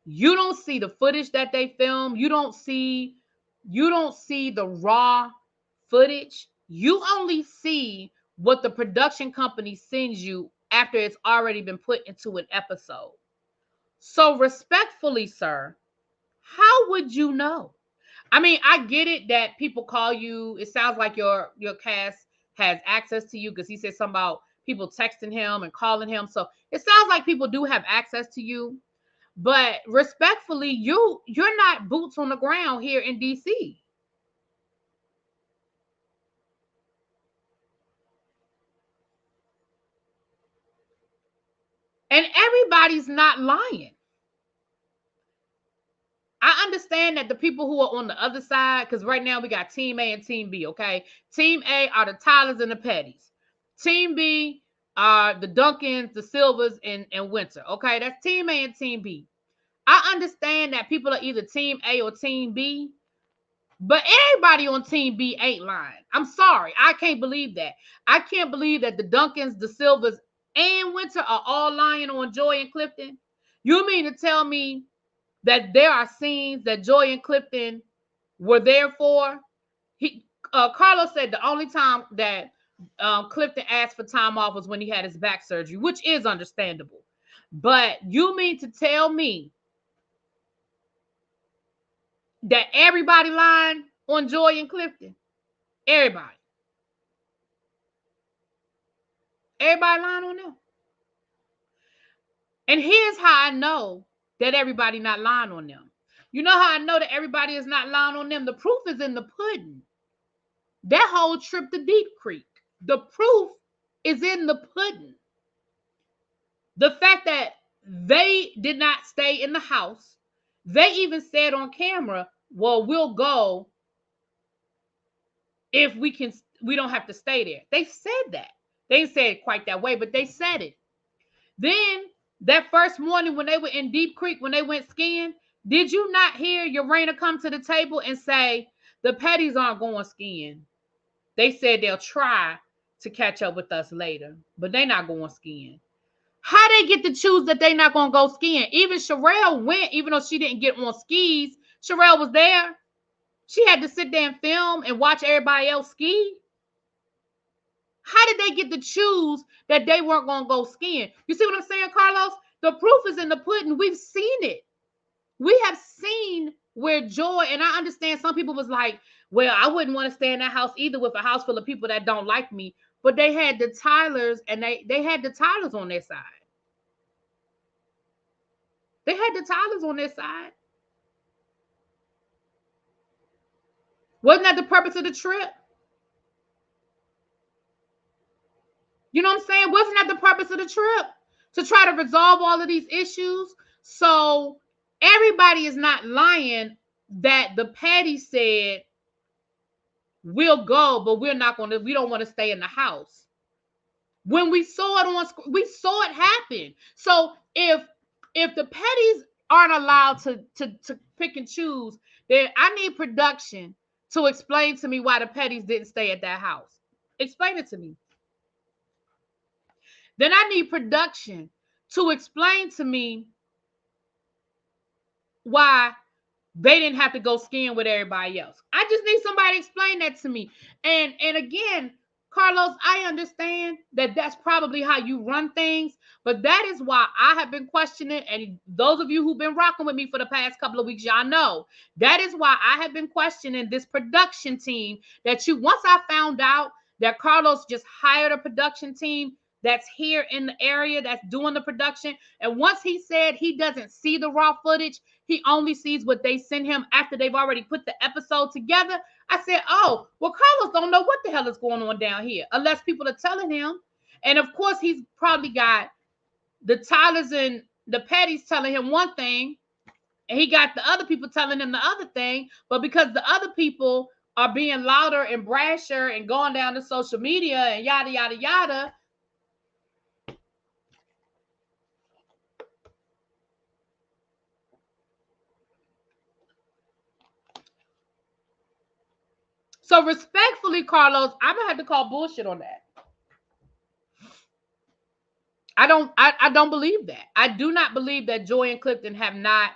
You don't see the footage that they filmed. You don't see the raw footage. You only see what the production company sends you after it's already been put into an episode. So respectfully, sir, how would you know? I mean, I get it that people call you. It sounds like your cast has access to you because he said something about people texting him and calling him. So it sounds like people do have access to you. But respectfully, you're not boots on the ground here in DC. And everybody's not lying. I understand that the people who are on the other side, because right now we got Team A and Team B, okay? Team A are the Tylers and the Pettys. Team B are the Duncans, the Silvers, and Winter, okay? That's Team A and Team B. I understand that people are either Team A or Team B, but everybody on Team B ain't lying. I'm sorry. I can't believe that. I can't believe that the Duncans, the Silvers, and Winter are all lying on Joy and Clifton. You mean to tell me that there are scenes that Joy and Clifton were there for? Carlos said the only time that Clifton asked for time off was when he had his back surgery, which is understandable. But you mean to tell me that everybody lying on Joy and Clifton? Everybody. Everybody lying on them. And here's how I know that everybody not lying on them. You know how I know that everybody is not lying on them? The proof is in the pudding. That whole trip to Deep Creek, the proof is in the pudding. The fact that they did not stay in the house, they even said on camera, well, we'll go if we don't have to stay there. They said that. They didn't say it quite that way, but they said it. Then that first morning when they were in Deep Creek, when they went skiing, did you not hear Urana come to the table and say, the Pettys aren't going skiing? They said they'll try to catch up with us later, but they're not going skiing. How they get to choose that they're not going to go skiing? Even Sherelle went, even though she didn't get on skis. Sherelle was there. She had to sit there and film and watch everybody else ski. How did they get to choose that they weren't going to go skiing? You see what I'm saying, Carlos? The proof is in the pudding. We've seen it. We have seen where Joy, and I understand some people was like, well, I wouldn't want to stay in that house either with a house full of people that don't like me. But they had the Tylers, and they had the Tylers on their side. They had the Tylers on their side. Wasn't that the purpose of the trip? You know what I'm saying? Wasn't that the purpose of the trip? To try to resolve all of these issues? So everybody is not lying that the Patty said, we'll go, but we don't want to stay in the house. When we saw it we saw it happen. So if the Pettys aren't allowed to pick and choose, then I need production to explain to me why the Pettys didn't stay at that house. Explain it to me. Then I need production to explain to me why they didn't have to go skiing with everybody else. I just need somebody to explain that to me. And again, Carlos, I understand that that's probably how you run things, but that is why I have been questioning. And those of you who've been rocking with me for the past couple of weeks, y'all know that is why I have been questioning this production team. That once I found out that Carlos just hired a production team that's here in the area that's doing the production, and once he said he doesn't see the raw footage, he only sees what they send him after they've already put the episode together. I said, oh, well, Carlos don't know what the hell is going on down here unless people are telling him. And of course, he's probably got the Tylers and the Pettys telling him one thing, and he got the other people telling him the other thing. But because the other people are being louder and brasher and going down to social media and yada, yada, yada, so respectfully, Carlos, I'm gonna have to call bullshit on that. I don't believe that. I do not believe that Joy and Clifton have not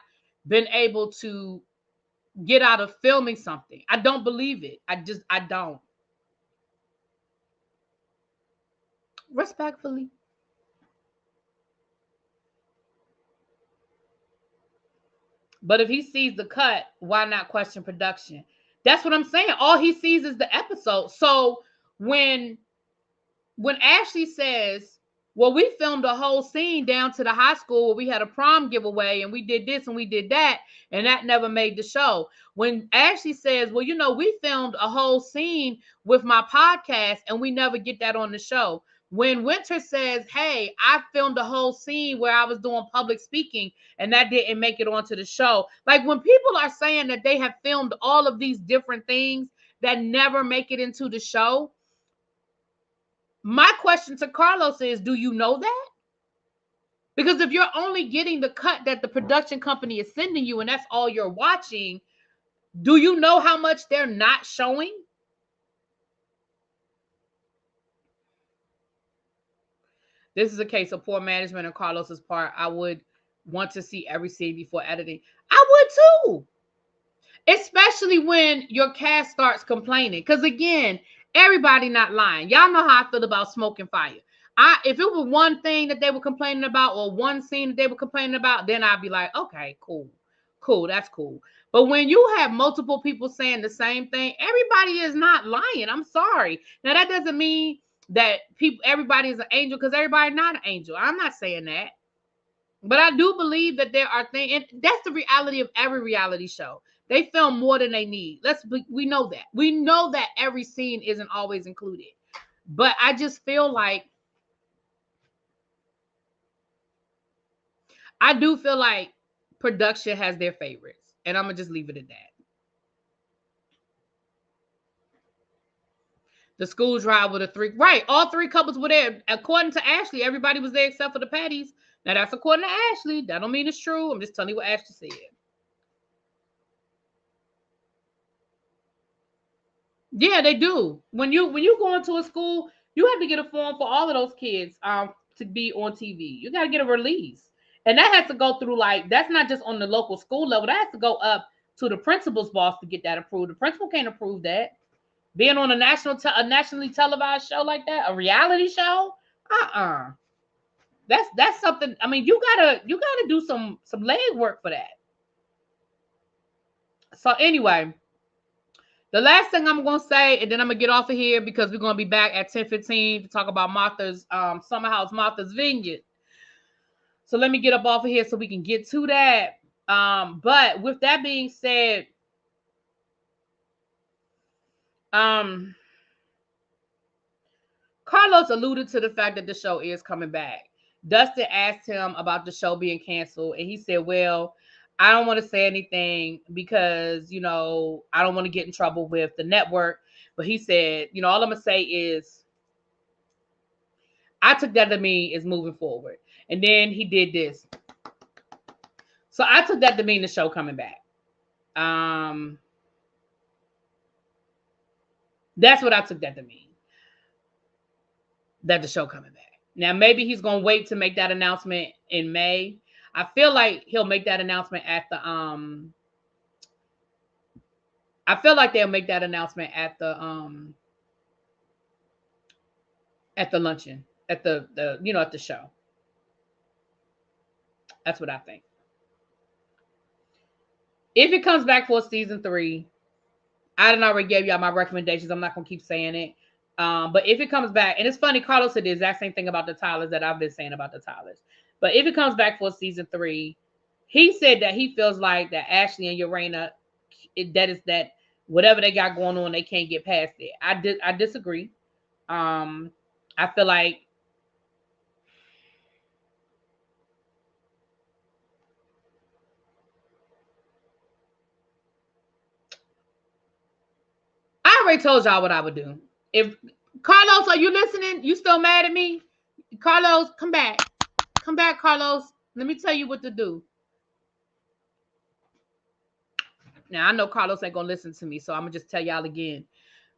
been able to get out of filming something. I don't believe it. I don't. Respectfully. But if he sees the cut, why not question production? That's what I'm saying. All he sees is the episode. So when Ashley says, well, we filmed a whole scene down to the high school where we had a prom giveaway and we did this and we did that, and that never made the show. When Ashley says, well, we filmed a whole scene with my podcast and we never get that on the show. When Winter says, hey, I filmed a whole scene where I was doing public speaking and that didn't make it onto the show. Like when people are saying that they have filmed all of these different things that never make it into the show, my question to Carlos is, do you know that? Because if you're only getting the cut that the production company is sending you and that's all you're watching, do you know how much they're not showing? This is a case of poor management on Carlos's part. I would want to see every scene before editing. I would too. Especially when your cast starts complaining. Because again, everybody not lying. Y'all know how I feel about smoke and fire. If it was one thing that they were complaining about or one scene that they were complaining about, then I'd be like, okay, cool, that's cool. But when you have multiple people saying the same thing, everybody is not lying. I'm sorry. Now that doesn't mean that everybody is an angel, because everybody not an angel. I'm not saying that. But I do believe that there are things, and that's the reality of every reality show. They film more than they need. We know that. We know that every scene isn't always included. But I just feel like production has their favorites. And I'm going to just leave it at that. The school drive with the three. Right. All three couples were there. According to Ashley, everybody was there except for the Patties. Now, that's according to Ashley. That don't mean it's true. I'm just telling you what Ashley said. Yeah, they do. When you go into a school, you have to get a form for all of those kids to be on TV. You got to get a release. And that has to go through, like, that's not just on the local school level. That has to go up to the principal's boss to get that approved. The principal can't approve that. Being on a nationally televised show like that, a reality show, that's something. I mean, you gotta do some leg work for that. So anyway, the last thing I'm gonna say, and then I'm gonna get off of here because we're gonna be back at 10:15 to talk about Martha's Summer House, Martha's Vineyard. So let me get up off of here so we can get to that. But with that being said, Carlos alluded to the fact that the show is coming back. Dustin asked him about the show being canceled, and he said, well, I don't want to say anything because, I don't want to get in trouble with the network. But he said, all I'm going to say is I took that to mean is moving forward. And then he did this. So I took that to mean the show coming back. That's what I took that to mean. That the show coming back. Now, maybe he's going to wait to make that announcement in May. I feel like he'll make that announcement at the I feel like they'll make that announcement at the luncheon, at the at the show. That's what I think. If it comes back for season 3, I didn't already gave y'all my recommendations. I'm not gonna keep saying it. But if it comes back, and it's funny, Carlos said the exact same thing about the Tylers that I've been saying about the Tylers. But if it comes back for season 3, he said that he feels like that Ashley and Urena, that whatever they got going on, they can't get past it. I disagree. I feel like I already told y'all what I would do. If Carlos, are you listening? You still mad at me? Carlos, come back. Come back, Carlos. Let me tell you what to do. Now, I know Carlos ain't going to listen to me, so I'm going to just tell y'all again.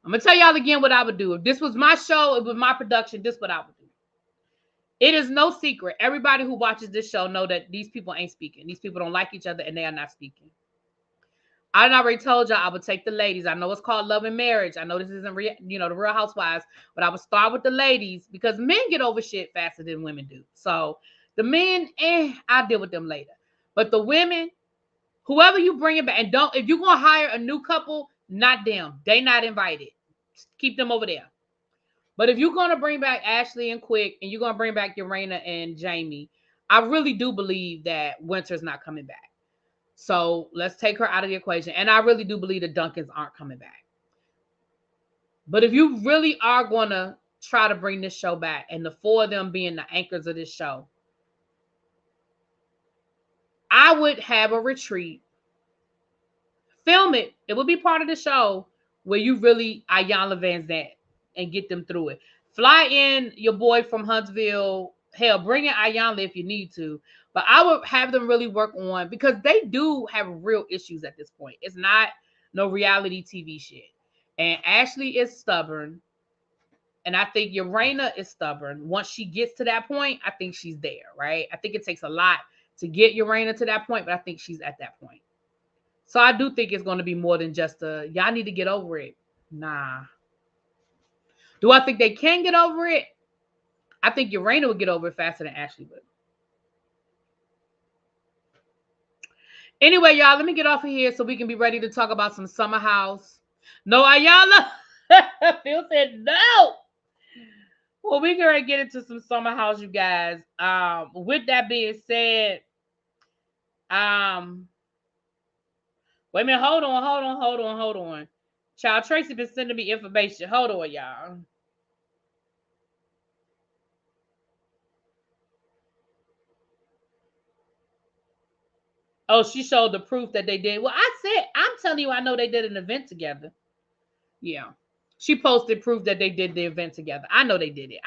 I'm going to tell y'all again what I would do. If this was my show, it was my production, this is what I would do. It is no secret. Everybody who watches this show know that these people ain't speaking. These people don't like each other, and they are not speaking. I already told y'all I would take the ladies. I know it's called Love and Marriage. I know this isn't the Real Housewives, but I would start with the ladies because men get over shit faster than women do. So the men, I'll deal with them later. But the women, whoever you bring it back, and don't, if you're gonna hire a new couple, not them. They not invited. Keep them over there. But if you're gonna bring back Ashley and Quick, and you're gonna bring back Urena and Jamie, I really do believe that Winter's not coming back. So let's take her out of the equation. And I really do believe the Duncans aren't coming back. But if you really are going to try to bring this show back, and the four of them being the anchors of this show, I would have a retreat. Film it. It would be part of the show where you really Ayanna Van Zant and get them through it. Fly in your boy from Huntsville. Hell, bring in Ayanna if you need to. But I would have them really work on, because they do have real issues at this point. It's not no reality TV shit. And Ashley is stubborn. And I think Urena is stubborn. Once she gets to that point, I think she's there, right? I think it takes a lot to get Urena to that point, but I think she's at that point. So I do think it's going to be more than just y'all need to get over it. Nah. Do I think they can get over it? I think Urena would get over it faster than Ashley would. Anyway, y'all, let me get off of here so we can be ready to talk about some Summer House. No, Ayala. Phil said no. Well, we're going to get into some Summer House, you guys. With that being said, wait a minute. Hold on. Child Tracy been sending me information. Hold on, y'all. Oh, she showed the proof that they did. Well, I'm telling you, I know they did an event together. Yeah. She posted proof that they did the event together. I know they did it.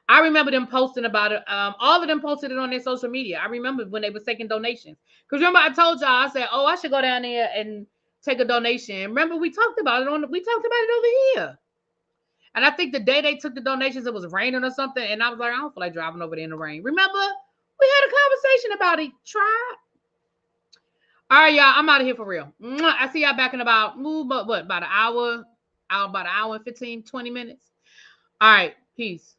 I remember them posting about it. All of them posted it on their social media. I remember when they were taking donations. Because remember, I told y'all, I said, I should go down there and take a donation. Remember, we talked about it over here. And I think the day they took the donations, it was raining or something. And I was like, I don't feel like driving over there in the rain. Remember, we had a conversation about it. Try. All right, y'all. I'm out of here for real. I see y'all back in about an hour and 15, 20 minutes. All right. Peace.